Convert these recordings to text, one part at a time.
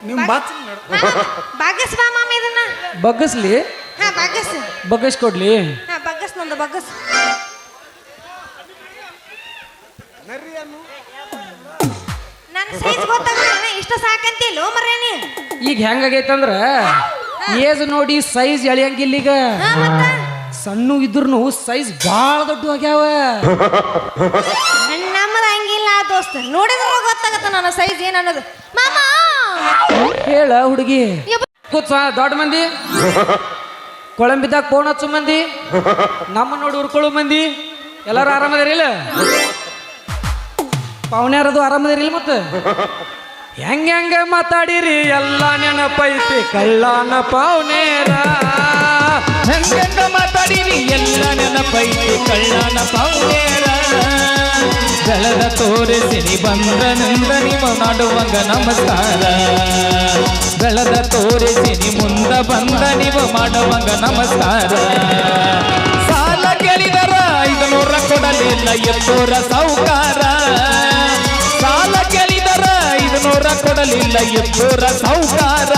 ನಿಮ್ಮ ಬಾತ್ ಬಗ್ಗಸ್ ಬಾ ಮಾಮ ಇದನ್ನ ಬಗ್ಗಸ್ಲಿ ಹಾ ಬಗ್ಗಸ್ ಬಗ್ಗಸ್ ಕೊಡ್ಲಿ ಹಾ ಬಗ್ಗಸ್ ನಂದು ಬಗ್ಗಸ್ ನನ್ನ ಸೈಜ್ ಗೊತ್ತಾಗಲ್ಲ ಇಷ್ಟ ಸಾಕಂತಿಲ್ಲ ಮರ್ಯಾನಿ ಈಗ ಹೆಂಗಾಗೈತಂದ್ರ ಏಜ್ ನೋಡಿ ಸೈಜ್ ಎಳಿಯಂಗಿಲ್ಲ ಈಗ ಹಾ ಮತ್ತ ಸಣ್ಣ ಇದ್ರೂ ಸೈಜ್ ಭಾಳ ದೊಡ್ಡ ಆಗ್ಯಾವ ನಮ್ಮದ ಹಂಗಿಲ್ಲ ದೋಸ್ತ ನೋಡಿದ್ರ ಗೊತ್ತಾಗತ್ತ ನನ್ನ ಸೈಜ್ ಏನ್ ಅನ್ನೋದು ಮಾಮ ಹೇಳ ಹುಡುಗಿ ಯಪ್ಪ. ಕೂತ್ಸ ದೊಡ್ಡ ಮಂದಿ ಕೊಳಂಬಿದ್ದಾಗ ಫೋನ್ ಹಚ್ಚು ಮಂದಿ ನಮ್ಮ ನೋಡಿ ಉರ್ಕೊಳ್ಳೋ ಮಂದಿ ಎಲ್ಲಾರು ಆರಾಮದಿರಿಲ್ಲ ಪವನ್ಯಾರದು ಆರಾಮದಿರಿಲ್ಲ ಮತ್ತೆ ಹೆಂಗ ಮಾತಾಡಿರಿ ಎಲ್ಲ ನೆನಪೈತಿ ಕಳ್ಳನ ಪವನೇರ ಹೆಂಗ ಮಾತಾಡಿರಿ ಎಲ್ಲ ನೆನಪೈತಿ ಕಳ್ಳನ ಪೌನೇರ ಬೆಳೆದ ತೋರಿಸಿನಿ ಬಂದ್ರನಿಂದ ನೀವು ಮಾಡುವಂಗ ನಮಸ್ಕಾರ ಬೆಳೆದ ತೋರಿಸಿನಿ ಮುಂದ ಬಂದ ನೀವು ಮಾಡುವಂಗ ನಮಸ್ಕಾರ ಸಾಲ ಕೇಳಿದರ 500 ಕೊಡಲಿಲ್ಲ ಎತ್ತೋರ ಸಾಹುಕಾರ ಸಾಲ ಕೇಳಿದರ 500 ಕೊಡಲಿಲ್ಲ ಎತ್ತೋರ ಸಾಹುಕಾರ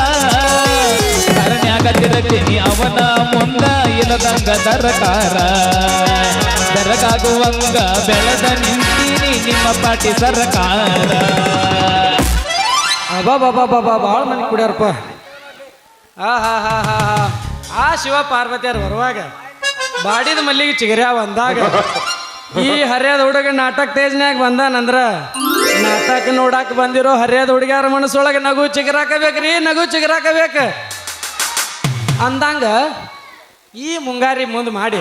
ಕರ್ಣ್ಯಾಗ ತಿರತೀನಿ ಅವನ ಮುಂದ ಇಲ್ಲದಂಗ ದರಕಾರ ದರಗಾಗುವಂಗ ಬೆಳೆದ ನಿಂತೀನಿ ನಿಮ್ಮ ಪಾಟಿ ಸರ್ಕಾರ ಅಬಾ ಬಾಬಾ ಬಾಬಾ ಭಾಳ ಮಂದಿ ಕುಡ್ಯಾರಪ್ಪ ಆ ಶಿವ ಪಾರ್ವತಿಯರು ಬರುವಾಗ ಬಾಡಿದ ಮಲ್ಲಿಗೆ ಚಿಗರ್ಯಾವ ಅಂದಾಗ ಈ ಹರ್ಯಾದ ಹುಡುಗ ನಾಟಕ ತೇಜ್ನ್ಯಾಗ ಬಂದಾನಂದ್ರ ನಾಟಕ ನೋಡಾಕ ಬಂದಿರೋ ಹರ್ಯಾದ ಹುಡುಗ್ಯಾರ ಮನಸ್ಸೊಳಗೆ ನಗು ಚಿಗರಾಕಬೇಕ್ರಿ ನಗು ಚಿಗರಾಕಬೇಕ ಅಂದಂಗ ಈ ಮುಂಗಾರಿ ಮುಂದೆ ಮಾಡಿ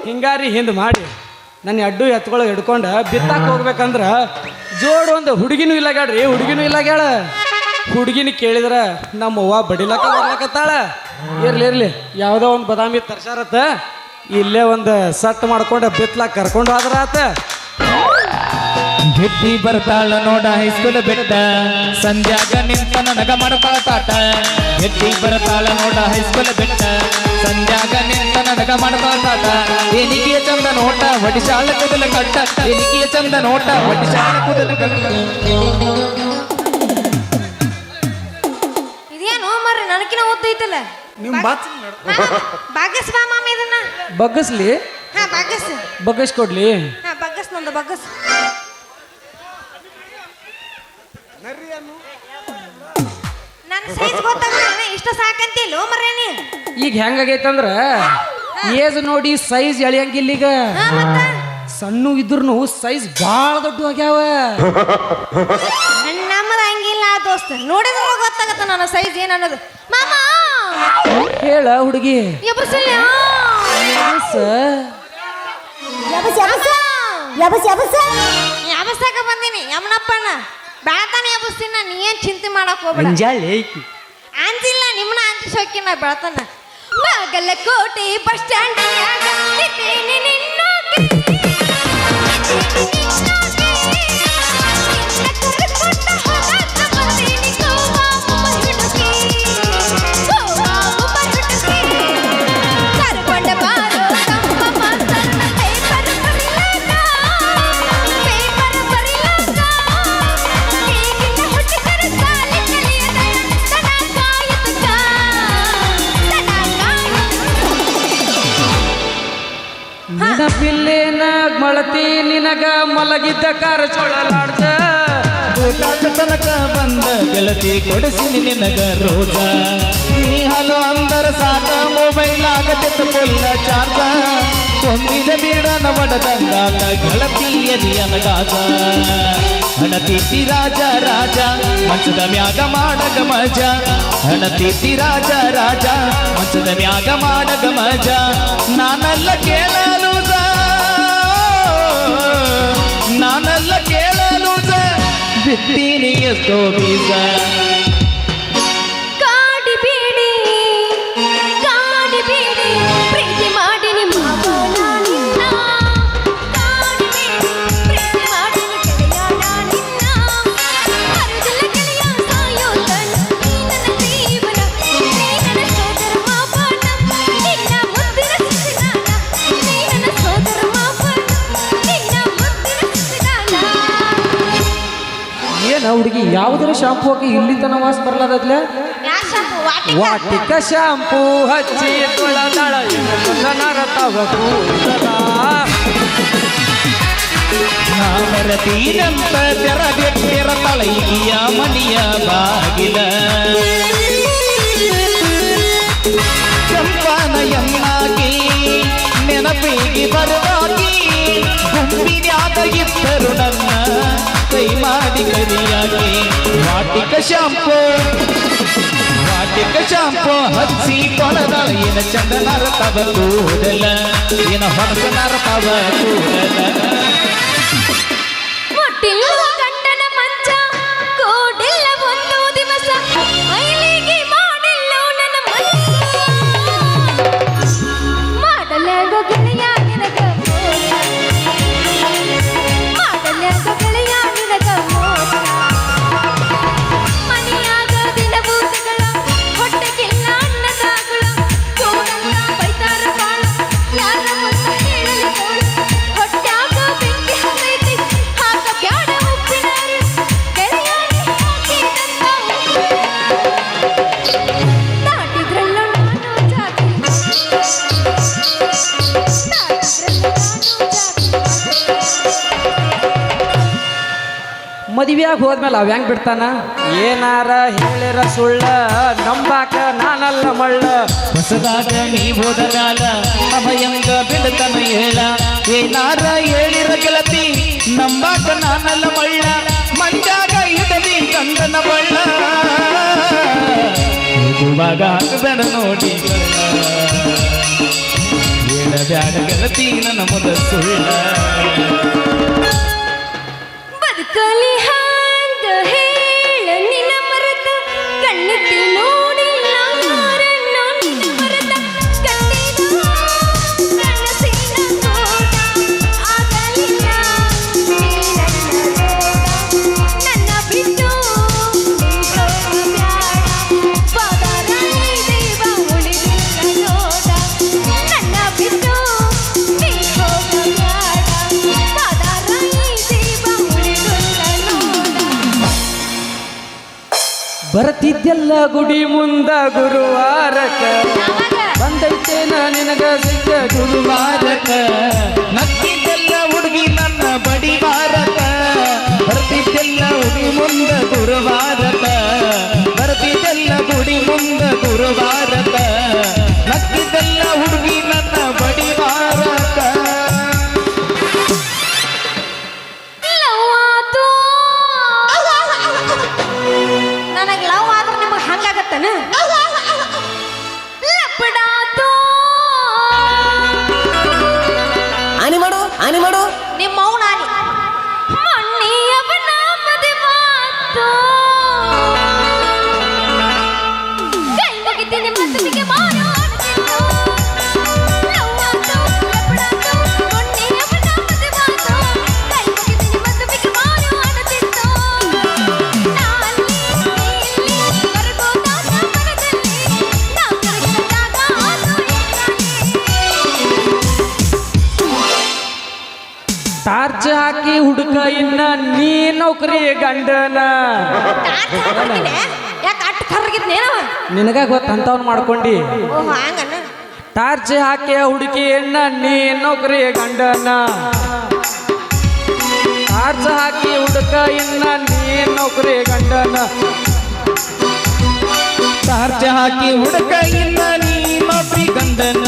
ಹಿಂಗಾರಿ ಹಿಂದೆ ಮಾಡಿ ನನ್ನ ಅಡ್ಡು ಎತ್ಕೊಳಗೆ ಹಿಡ್ಕೊಂಡು ಬಿತ್ತಾಕ ಹೋಗ್ಬೇಕಂದ್ರ ಜೋಡು ಒಂದು ಹುಡುಗಿನೂ ಇಲ್ಲಾಗ್ಯಾಡ್ರಿ ಹುಡುಗಿನೂ ಇಲ್ಲಾಗ್ಯಾಳ ಹುಡುಗಿನ ಕೇಳಿದ್ರ ನಮ್ಮ ಅವ್ವ ಬಡಿಲಕ್ಕ ಬರ್ಲಕತ್ತಾಳ ಇರ್ಲಿ ಯಾವುದೋ ಒಂದು ಬದಾಮಿ ತರ್ಸಾರತ್ತ ಇಲ್ಲೇ ಒಂದು ಸಟ್ ಮಾಡ್ಕೊಂಡು ಬಿತ್ಲಾಕ ಕರ್ಕೊಂಡು ಹೋದ್ರ ಆತ ಗೆದ್ದಿ ಬರ್ತಾಳ ನೋಡ ಹೈಸ್ಕೂಲ್ ಬೆಟ್ಟ ಸಂಧ್ಯಾಗ ನಿಂತ ನನಗ ಮಾಡ್ತಾಳ ತಾಟ ಗೆದ್ದಿ ಬರ್ತಾಳ ನೋಡ ಹೈಸ್ಕೂಲ್ ಬೆಟ್ಟ ಸಂಧ್ಯಾಗ ನಿಂತ ನನಗ ಮಾಡ್ತಾಳ ತಾಟ ಏನಿಗೆಯ ಚಂದ ನೋಟ ಹೊಡಿಶಾಳ ಕುದಲ ಕಟ್ಟ ಏನಿಗೆಯ ಚಂದ ನೋಟ ಹೊಡಿಶಾಳ ಕುದಲ ಕಟ್ಟ ಇದೇನು ಮರ್ರಿ ನನಕಿನ ಓದ್ತೈತಲ್ಲ ನಿಮ್ಮ ಬಾತ್ ಬಗ್ಗಸ್ ಬಾ ಮಾಮ ಇದನ್ನ ಬಗ್ಗಸ್ಲಿ ಹಾ ಬಗ್ಗಸ್ ಬಗ್ಗಸ್ ಕೊಡ್ಲಿ ಹಾ ಬಗ್ಗಸ್ ನಂದು ಬಗ್ಗಸ್ ನನ್ನ ಸೈಜ್ ಗೊತ್ತಾಗಲ್ಲ ಇಷ್ಟ ಸಾಕಂತಿಲ್ಲ ಮರ್ಯಾನಿ ಈಗ ಹೆಂಗಾಗೈತಂದ್ರ ಏಜ್ ನೋಡಿ ಸೈಜ್ ಎಳಿಯಂಗಿಲ್ಲ ಈಗ ಹಾ ಮತ್ತ ಸಣ್ಣ ಇದ್ರೂ ಸೈಜ್ ಭಾಳ ದೊಡ್ಡ ಆಗ್ಯಾವ ನಮ್ಮದ ಹಂಗಿಲ್ಲ ದೋಸ್ತ ನೋಡಿದ್ರ ಗೊತ್ತಾಗತ್ತ ನನ್ನ ಸೈಜ್ ಏನ್ ಅನ್ನೋದು ಮಾಮ ಹೇಳ ಹುಡುಗಿ ಎಬ್ರಸಲ್ಲ ಯಾಬಸ್ತಾಕ ಬಂದೀನಿ ಯಮನಪ್ಪಣ್ಣ ಬೆಳತಾನ ಎಬ್ಸ್ತೀನ ನೀ ಏನ್ ಚಿಂತೆ ಮಾಡಕ್ ಹೋಗ್ಬೇಡ ಅಂತಿಲ್ಲ ನಿಮ್ಮನ್ನ ಅಂತಿಸ್ ಹೋಕಿನ ಬೆಳತಾನ ಬಾಗಲಕೋಟೆ ಬಸ್ ಸ್ಟ್ಯಾಂಡ್ ನೆನಪಿಲ್ಲೇನ ಮಳತಿ ನಿನಗ ಮಲಗಿದ್ದ ಕಾರ ಚೊಳಲಾಡ್ದ ಊಟಾಟ ತನಕ ಬಂದ ಗೆಳತಿ ಕೊಡಿಸಿನಿ ನಿನಗ ರೋಜ ನೀ ಹಲೋ ಅಂದರ ಸಾಕ ಮೊಬೈಲ್ ಆಗತ್ತಿತ್ತು ಕೊಲ್ಲ ಚಾರ್ಜ ಕೊಂದಿದ ಬೀಡನ ಬಡದಂಗಾತ ಗೆಳತಿಯದಿ ಅನಗಾತ ಹಣತೀತಿ ರಾಜ ರಾಜ ಮಂಚದ ಮ್ಯಾಗ ಮಾಡಗ ಮಜ ಹಣತೀತಿ ರಾಜ ರಾಜ ಮಂಚದ ಮ್ಯಾಗ ಮಾಡಗ ಮಜ ನಾನಲ್ಲ ಕೇಳಲು ನಾನಲ್ಲ ಕೇಳಲು ಬಿತ್ತೀನಿ ಎಷ್ಟೋ ಬೀಜ ಕಾಡಿ ಬೇಡಿ ಪ್ರೀತಿ ಮಾಡಿ ನಿಮ್ಮ ನಿನ್ನ ಕಾಡಿ ಬೇಡಿ ಪ್ರೀತಿ ಮಾಡಿ ಗೆಳೆಯ ನಿನ್ನ ಮರದಿಲ್ಲ ಗೆಳೆಯ ಸಾಯೋತನ ನೀ ನನ್ನ ಜೀವನ ನೀ ನನ್ನ ಸೋದರ ಮಾಪನ ನಿನ್ನ ಮುದ್ದಿನ ಸಿಸಿಗಾನ ನೀ ನನ್ನ ಸೋದರ ಮಾಪನ ನಿನ್ನ ಮುದ್ದಿನ ಸಿಸಿಗಾನ ಏನ ಹುಡುಗಿ ಯಾವುದರ ಶಾಂಪು ಹಾಕಿ ಇಲ್ಲಿ ತನ ವಾಸ ಬರ್ಲಾದದ್ಲೆ ಯಾ ಶಾಂಪು ವಾಟಿಕ ವಾಟಿಕ ಶಾಂಪೂ ಹಚ್ಚಿ ತೊಳೆದಳ ನರತವ ಕೂದಲ ನಾಮರತೀರಂತ ತೆರಗೆಟ್ಟಿರ ತಳೈಗಿಯ ಮನಿಯ ಬಾಗಿಲ ಕೆಂಪನಯನ್ನಾಗಿ ನೆನಪಿಗೆ ಬರುವಾಗಿ ಗುಂಪಿನ್ಯಾಗ ಇದ್ದರು ನನ್ನ ಕೈ ಮಾಡಿ ಕರಿಯಾಗಿ ವಾಟಿಕ ಶಾಂಪು ಹಚ್ಚಿ ತೊಳೆದಳ ಏನ ಚಂದನರ ತವ ಕೂದಲ ಏನ ಹೊರಸನರ ತವ ಕೂದಲ ಮುಟ್ಟಿಲ್ಲ ಗಂಡನ ಮಂಚ ಕೂಡಿಲ್ಲ ಒಂದು ದಿವಸ ಮೈಲಿಗೆ ಮಾಡಿಲ್ಲ ನನ್ನ ಮನಸ್ಸ ಮಾಡಲಾಗೋ ಗೆಳೆಯ ನಿನಗ ಮೋಸ ಮಾಡಲಾಗೋ ಗೆಳೆಯ ನಿನಗ ಮೋಸ ಮನೆಯಾಗ ದಿನಭೂತಗಳ ಹೊಟ್ಟೆಗಿಲ್ಲ ಅನ್ನದಾಗಳ ಕೋಡಲ್ಲ ಬೈತಾರ ಬಾಳ ಯಾರ ಮುಂದ ಹೇಳಲಿ ಗೋಳು ಹೊಟ್ಟ್ಯಾಗ ಬೆಂಕಿ ಹತ್ತೈತಿ ಹಾಕ ಬ್ಯಾಡ ಉಪ್ಪಿನಾರು ಗೆಳೆಯಾರಿ ಹಾಕಿದಂತ ನಾಟಿದ್ರಲ್ಲ ನಾನು ಜಾತಿ ಮದುವೆಯಾಗ ಹೋದ್ಮೇಲೆ ಅವ ಹೆಂಗ್ ಬಿಡ್ತಾನ ಏನಾರ ಹೇಳಿರ ಸುಳ್ಳ ನಂಬಾಕ ನಾನಲ್ಲ ಮಳ್ಳ ಹೊಸದಾಗ ನೀ ಹೋದಗಾಲ ಅಭಯಂಗ ಬಿಡತನ ಹೇಳ ಏನಾರ ಹೇಳಿರ ಗೆಳತಿ ನಂಬಾಕ ನಾನಲ್ಲ ಮಳ್ಳ ಮಂಜಾಗ ಇಡಲಿ ಕಂದನ ಬಳ್ಳ ಹೋಗುವಾಗ ಹಾಕಬೇಡ ನೋಡಿ ಹೇಳಬ್ಯಾಡ ಗೆಳತಿ ನನ್ನ ಮುದ ಸುಳ್ಳ ಬದುಕಲಿ ಹಾಂಗ ಹೇಳ ನಿನ್ನ ಮರೆತ ಕಣ್ಣೆತ್ತಿ ನೋಡಿಲ್ಲ ಯಾರನ್ನೋ ನಿನ್ನ ಮರೆತ ಕಣ್ಣಿನ ಕನಸಿನ ತೋಟ ಆಗಲಿಲ್ಲ ನೀ ನನ್ನ ಜೋಡ ನನ್ನ ಬಿಟ್ಟು ನೀ ಹೋಗಬ್ಯಾಡ ಬಾದಾರಾಯಿ ದೈವ ಉಳಿದಿಲ್ಲ ನೋಡ ನನ್ನ ಬಿಟ್ಟು ನೀ ಹೋಗಬ್ಯಾಡ ಬಾದಾರಾಯಿ ದೈವ ಉಳಿದಿಲ್ಲ ನೋಡ ಬರ್ತಿದ್ದೆಲ್ಲ ಗುಡಿ ಮುಂದ ಗುರುವಾರಕ ಯಾವಾಗ ಬಂದೈತೇನ ನಿನಗ ಸಿಕ್ಕ ಗುರುವಾರಕ ನಕ್ಕಿದ್ದೆಲ್ಲ ಹುಡುಗಿ ನನ್ನ ಬಡಿ ಭಾರತ ಬರ್ತಿದ್ದೆಲ್ಲ ಹುಡುಗಿ ಮುಂದ ಗುರುವಾರತ ಬರ್ತಿದ್ದೆಲ್ಲ ಗುಡಿ ಮುಂದ ಗುರುವಾರತ ನಕ್ಕಿದ್ದೆಲ್ಲ ಹುಡುಗಿ ನನ್ನ ಬಡಿ ಭಾರತ ಲವ್ ಆತು ನನಗೆ ಲವ್ ಆದ್ರೆ ನಿಮಗೆ ಹಂಗಾಗತ್ತನ ಲಪಡಾತು ಆನಿ ಮಾಡು ನಿಮ್ಮ ಮೌನ ಮೊನ್ನೆಯವನ ಮದುವಾತು ಕೈ ಮುಗಿತೀನಿ ಮದುವೆಗೆ ಮಾರು ಆಡ್ತಿತ್ತು ಲವ್ ಆತು ಲಪಡಾತು ಮೊನ್ನೆಯವನ ಮದುವಾತು ಕೈ ಮುಗಿತೀನಿ ಮದುವೆಗೆ ಮಾರು ಆಡ್ತಿತ್ತು ನಾಲ್ಲಿ ಇಲ್ಲಿ ಬರ್ಬೋದಾದ ಮನದಲ್ಲಿ ನಾವು ಕರಗಿದ ಜಾಗ ಅದು ಟಾರ್ಚ್ ಹಾಕಿ ಹುಡುಕ ಇನ್ನ ನೀ ನೌಕರಿ ಗಂಡನ ಯಾಕೆ ಅಟ್ಟು ಕರ್ಗಿದ್ನೇನವ ನಿನಗ ಗೊತ್ತಂತವ್ನ ಮಾಡ್ಕೊಂಡಿ ಓಹೋ ಹಂಗನ ಟಾರ್ಚ್ ಹಾಕಿ ಹುಡುಕಿ ಇನ್ನ ನೀ ನೌಕರಿ ಗಂಡನ ಟಾರ್ಚ್ ಹಾಕಿ ಹುಡುಕ ಇನ್ನ ನೀ ನೌಕರಿ ಗಂಡನ ಟಾರ್ಚ್ ಹಾಕಿ ಹುಡುಕ ಇನ್ನ ನೀ ನೌಕರಿ ಗಂಡನ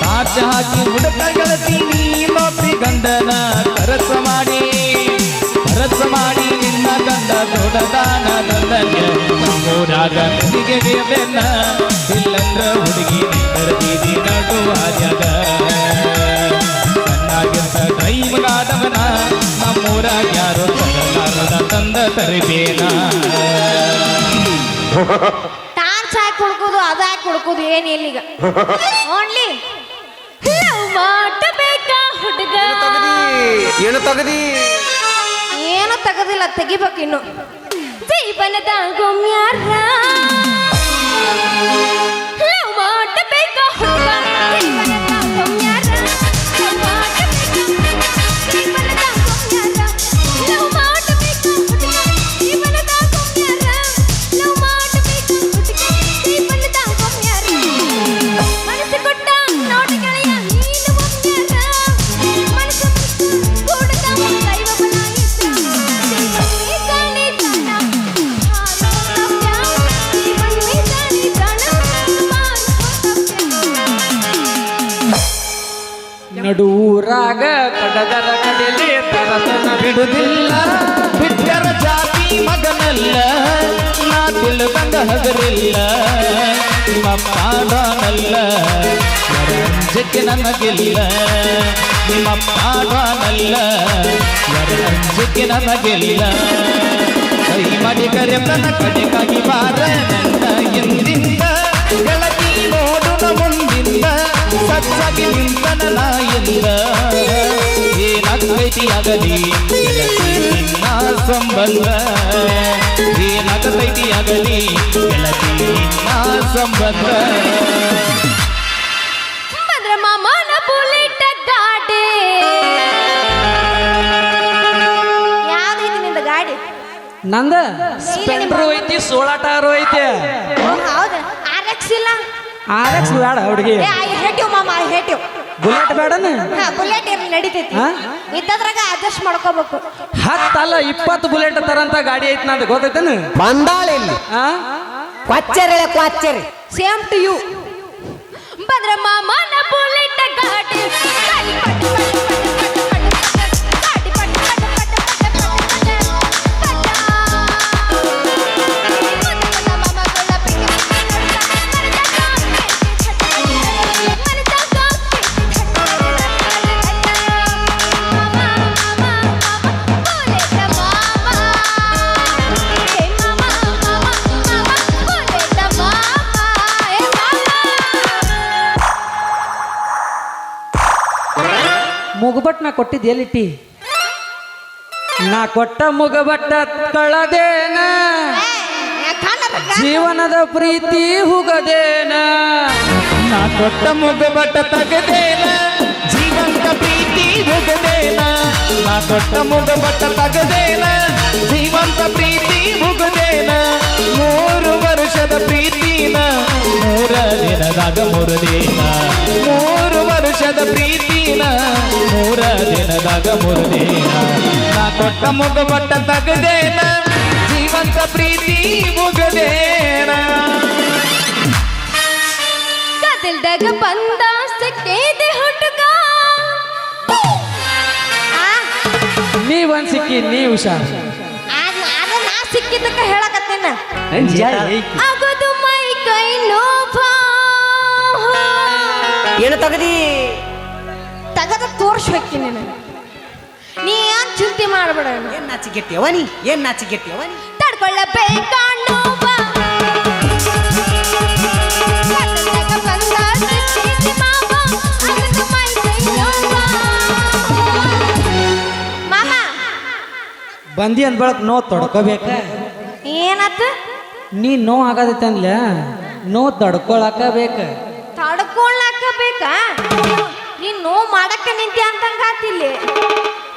ಟಾರ್ಚ್ ಹಾಕಿ ಹುಡುಕ ಗೆಳತಿ ನೀ ನೌಕರಿ ಗಂಡನ ಕರಸ ಮಾಡಿ ನಿನ್ನ ಗಂಡ ದೊಡ್ಡದಾನ ದಂಡನ್ಯ ನಮ್ಮೂರಾಗ ನದಿಗೆ ಬೇಬೆನ್ನ ಇಲ್ಲಂದ್ರ ಹುಡುಗಿ ನೀ ಕರೆದಿದಿ ನಡುವ ಜಗ ಚೆನ್ನಾಗಿರ್ತ ದೈವಗಾದವನ ನಮ್ಮೂರಾಗ ಯಾರು ತರಲಾರದ ತಂದ ತರಬೇನ ಟಾರ್ಚ್ ಹಾಕಿ ಹುಡ್ಕೋದು ಅದು ಹಾಕಿ ಹುಡ್ಕೋದು ಏನು ಇಲ್ಲಿಗ ಓನ್ಲಿ ಲವ್ ಮಾಡಬೇಕಾ ಹುಡುಗ ಏನು ತಗದಿ ಏನು ತೆಗದಿಲ್ಲ ತೆಗಿಬೇಕು ಇನ್ನು ಜೀವನದ ಗುಮ್ಯಾರ ಲವ್ ಮಾಡಬೇಕಾ ಹುಡುಗ ಜೀವನದ ಗುಮ್ಯಾರ ಲವ್ ಮಾಡಬೇಕಾ ಜೀವನದ ಗುಮ್ಯಾರ ಲವ್ ಮಾಡಬೇಕಾ ನಡುರಾಗ ಕಡದರ ಕಡೆಯಲ್ಲಿ ತರತನ ಬಿಡುದಿಲ್ಲ ಬಿಟ್ಟರ ಜಾತಿ ಮಗನಲ್ಲ ನಾ ತಿಳಿದಂಗ ಹಗರಿಲ್ಲ ನಿಮ್ಮಪ್ಪ ಡ್ವಾನಲ್ಲ ಅಂಜಕ್ಕೆ ನನಗಿಲ್ಲ ನಿಮ್ಮಪ್ಪ ಡ್ವಾನಲ್ಲ ಅಂಜಕ್ಕೆ ನನಗಿಲ್ಲ ಕೈ ಮಾಡಿ ಕರೆತನ ಕಡೆಗಾಗಿ ಬಾರ ನನ್ನ ಎಂದಿಂದ ಗೆಳತಿ ನೋಡುನ ಮುಂದಿಂದ ಸಚ್ಚಾಗಿ ನಿಂತನ ನಾಯಿಂದ ಏನಾಗತೈತಿ ಆಗಲಿ ಗೆಳತಿ ನಿನ್ನ ಸಂಬಂಧ ಏನಾಗತೈತಿ ಆಗಲಿ ಗೆಳತಿ ನಿನ್ನ ಸಂಬಂಧ ಬಂದ್ರ ಮಾಮನ ಬುಲೆಟ್ ಗಾಡಿ ಯಾವ್ದೈತಿ ನಿಂದ ಗಾಡಿ ನಂದ ಸ್ಪೆಂಡ್ರು ಐತಿ 16 ಟಾರು ಐತಿ ಹೌದ RX ಇಲ್ಲ RX ಬೇಡ ಹುಡುಗಿ ಐ ಹೇಟ್ ಯು ಮಾಮ ಐ ಹೇಟ್ ಯು ಬುಲೆಟ್ ಬೇಡನ ಬುಲೆಟ್ ಏನ್ ನಡೀತೈತಿ ಇದ್ದದ್ರಾಗ ಅಡ್ಜಸ್ಟ್ ಮಾಡ್ಕೋಬೇಕು 10 ಅಲ್ಲ 20 ಬುಲೆಟ್ ತರಂತ ಗಾಡಿ ಐತಿ ನಂದು ಗೊತ್ತೈತೇನು ಬಂದಾಳೆ ಇಲ್ಲಿ ಕ್ವಾಚ್ಚರಿ ಕ್ವಾಚ್ಚರಿ ಸೇಮ್ ಟು ಯು ಬಂದ್ರ ಮಾಮನ ಬುಲೆಟ್ ಗಾಡಿ ಗಾಡಿ ಪಟ್ಟಿ ಗಾಡಿ ಪಟ್ಟಿ ಮುಗಬಟ್ ನಾ ಕೊಟ್ಟಿದ್ದು ಎಲ್ಲಿಟ್ಟಿ ನಾ ಕೊಟ್ಟ ಮುಗಬಟ್ಟ ಕಳದೇನ ಜೀವನದ ಪ್ರೀತಿ ಹುಗದೇನ ನಾ ಕೊಟ್ಟ ಮುಗಬಟ್ಟ ತಗದೇನ ಜೀವಂತ ಪ್ರೀತಿ ಮುಗದೇನ ನಾ ಕೊಟ್ಟ ಮುಗಬಟ್ಟ ತಗದೇನ ಜೀವಂತ ಪ್ರೀತಿ ಮುಗದೇನ 3 ವರ್ಷದ ಪ್ರೀತಿನ 3 ದಿನದಾಗ 3 ದಿನ 3 ವರ್ಷದ ಪ್ರೀತಿನ 3 ದಿನದಾಗ 3 ದಿನ ನಾ ಕೊಟ್ಟ ಮುಗಬಟ್ಟ ತಗದೇನ ಜೀವಂತ ಪ್ರೀತಿ ಮುಗದೇನ ಕದಿಲ್ದಾಗ ಬಂದ ಸಿಕ್ಕಿದೆ ಹುಡುಗ ನೀವಂದ್ ಸಿಕ್ಕಿ ನೀ ಹುಷಾರ್ ಅದು ನಾ ಸಿಕ್ಕಿದ್ದಕ್ಕ ಹೇಳಕತ್ತೇನ ಆಗೋದು ಮೈ ಕೈ ನೋವಾ ಏನು ತಗದಿ ತಗದ ತೋರ್ಸ್ಬೇಕಿ ನೀನು ನೀ ಏನ್ ಚಿಂತೆ ಮಾಡಬೇಡ ಏನ್ ನಾಚಿಗೆಟ್ಟಿಯವ ನೀ ಏನ್ ನಾಚಿಗೆಟ್ಟಿಯವ ನೀ ತಡ್ಕೊಳ್ಳಬೇಕಣ್ಣುವ ಮಾಮ ಬಂದಿ ಅಂದ್ ಬಳಕ್ ನೋ ತೊಡ್ಕೋಬೇಕ ಏನತ್ತ ನೀ ನೋ ಆಗದೈತೆ ಅನ್ಲ ನೋ ತಡ್ಕೊಳಕ ಬೇಕ ತಡ್ಕೊಳ್ಳಾಕ ಬೇಕಾ ನೀನ್ ನೋ ಮಾಡಕ್ಕ ನಿಂತೆ ಅಂತಂಗ ಆತಿಲ್ಲಿ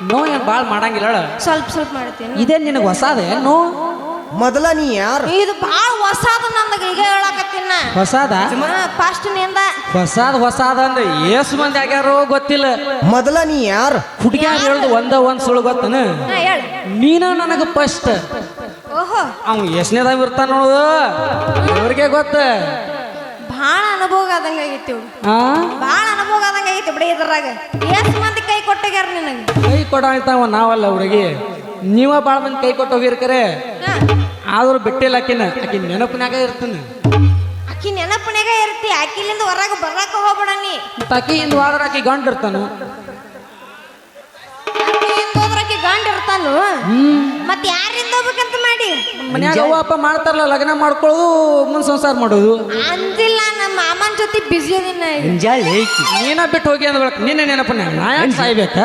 ನೋ ಏನ್ ಬಾಳ್ ಮಾಡಂಗಿಲ್ಲ ಹೇಳ. ಸ್ವಲ್ಪ ಸ್ವಲ್ಪ ಮಾಡ್ತೀನಿ ಇದೇ ನಿನಗೆ ಹೊಸಾದೆ ನೋ ಮೊದಲ ನೀ ಯಾರು ಇದು ಬಾಳ ಹೊಸಾದ ನಂದಾಗ ಈಗ ಹೇಳಕತ್ತೀನ ಹೊಸಾದ ಫಸ್ಟ್ ನಿಂದ ಹೊಸಾದ ಅಂದ್ರೆ ಏಸು ಮಂದಿ ಆಗ್ಯಾರೋ ಗೊತ್ತಿಲ್ಲ ಮೊದಲ ನೀ ಯಾರು ಹುಡುಗ್ಯಾರ ಹೇಳ್ದು ಒಂದ್ ಸುಳ್ಳು ಗೊತ್ತನ ಹಾ ಹೇಳ ನೀನ ನನಗ ಫಸ್ಟ್ ಓಹೋ ಅವ್ ಎಷ್ಟನೇದಾಗ ಇರ್ತಾನ ನೋಡು ಅವ್ರಿಗೆ ಗೊತ್ತ ಭಾಳ ಅನುಭವ ಆದಂಗ ಆಗೈತಿ ಇವ್ರು ಆ ಭಾಳ ಅನುಭವ ಆದಂಗ ಆಗೈತಿ ಬಿಡಿ ಇದ್ರಾಗ ಎಷ್ಟು ಮಂದಿ ಕೈ ಕೊಟ್ಟಗ್ಯಾರ ನಿನಗೆ ಕೈ ಕೊಡಾಯ್ತಾವ ನಾವಲ್ಲ ಹುಡುಗಿ ನೀವ ಬಾಳ ಮಂದಿ ಕೈ ಕೊಟ್ಟು ಹೋಗಿರ್ಕರೆ ಆದ್ರೂ ಬಿಟ್ಟಿಲ್ಲ ಆಕಿನ ನೆನಪಿನಾಗ ಇರ್ತಾನೆ ಅಕ್ಕಿ ನೆನಪಿನಾಗ ಇರ್ತಿ ಅಕ್ಕಿಲಿಂದ ಹೊರಗೆ ಬರಾಕ ಹೋಗ್ಬೇಡ ನೀ ತಕಿಯಿಂದ ಹೋದ್ರ ಆಕಿ ಗಂಡ ಇರ್ತಾನು ಅಕ್ಕಿಯಿಂದ ಹೋದ್ರ ಆಕಿ ಗಂಡ ಇರ್ತಾನು ಮತ್ ಯಾರಿಂದ ಹೋಗ್ಬೇಕಂತ ಮಾಡಿ ಮನ್ಯಾಗ ಅವ್ವ ಅಪ್ಪ ಮಾಡ್ತಾರಲ್ಲ ಲಗ್ನ ಮಾಡ್ಕೊಳ್ಳೋದು ಮುಂದ್ ಸಂಸಾರ ಮಾಡೋದು ಅಂದಿಲ್ಲ ನಮ್ಮ ಮಾಮನ ಜೊತೆ ಬಿಸಿ ಅದಿನ ನೀನ ಬಿಟ್ಟು ಹೋಗಿ ಅಂದ್ ಬಳಕ ನಿನ್ನೆ ನೆನಪನ್ಯಾಗ ನಾ ಯಾಕೆ ಸಾಯ್ಬೇಕ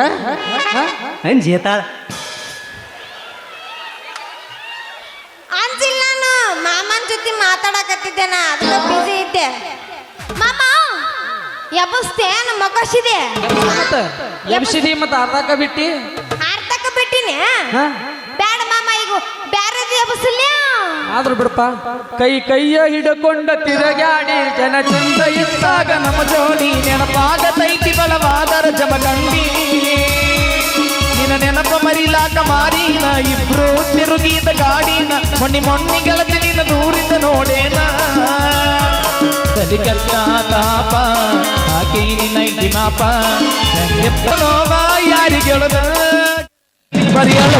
ಅಂದಿಲ್ಲ ನಾನು ಮಾಮನ ಜೊತೆ ಮಾತಾಡಕತ್ತಿದ್ದೆ ನಾ ಅದಕ್ಕೆ ಬಿಸಿ ಇದ್ದೆ ಮಾಮ ಎಬ್ಬಸ್ತೆ ನಮ್ಮ ಮಗಸಿದೆ ಮತ್ತ ಎಬ್ಸಿದಿ ಮತ್ತ ಅರ್ಧಕ್ಕ ಬಿಟ್ಟಿ ಅರ್ಥಕ್ಕ ಬಿಟ್ಟಿನಿ ಹಾ ಬ್ಯಾಡ ಮಾಮ ಈಗ ಬ್ಯಾರದಿ ಎಬ್ಬಸಲ್ಯ ಆದ್ರೂ ಬಿಡಪ್ಪ ಕೈಯ ಹಿಡ್ಕೊಂಡ ತಿರುಗಾಡಿ ಜನ ಚಂದ ಇದ್ದಾಗ ನಮ್ಮ ಜೋಡಿ ನೆನಪಾಗತೈತಿ ಬಲವಾದರ ಜಮಗಂಡಿ ನಿನ್ನ ನೆನಪ ಮರಿಲಾಕ ಮಾರಿನ ಇಬ್ರು ತಿರುಗಿದ ಗಾಡಿನ ಮೊನ್ನಿ ಗೆಳತಿ ನಿನ್ನ ದೂರಿಂದ ನೋಡೇನ ತಲಿ ಕಷ್ಟ ತಾಪ ಹಾಕೀನಿ ನೈಟಿ ಮಾಪ ಎತ್ತ ನೋವ ಯಾರಿಗೆ ಹೇಳದ ಬರಿಯಲ್ಲ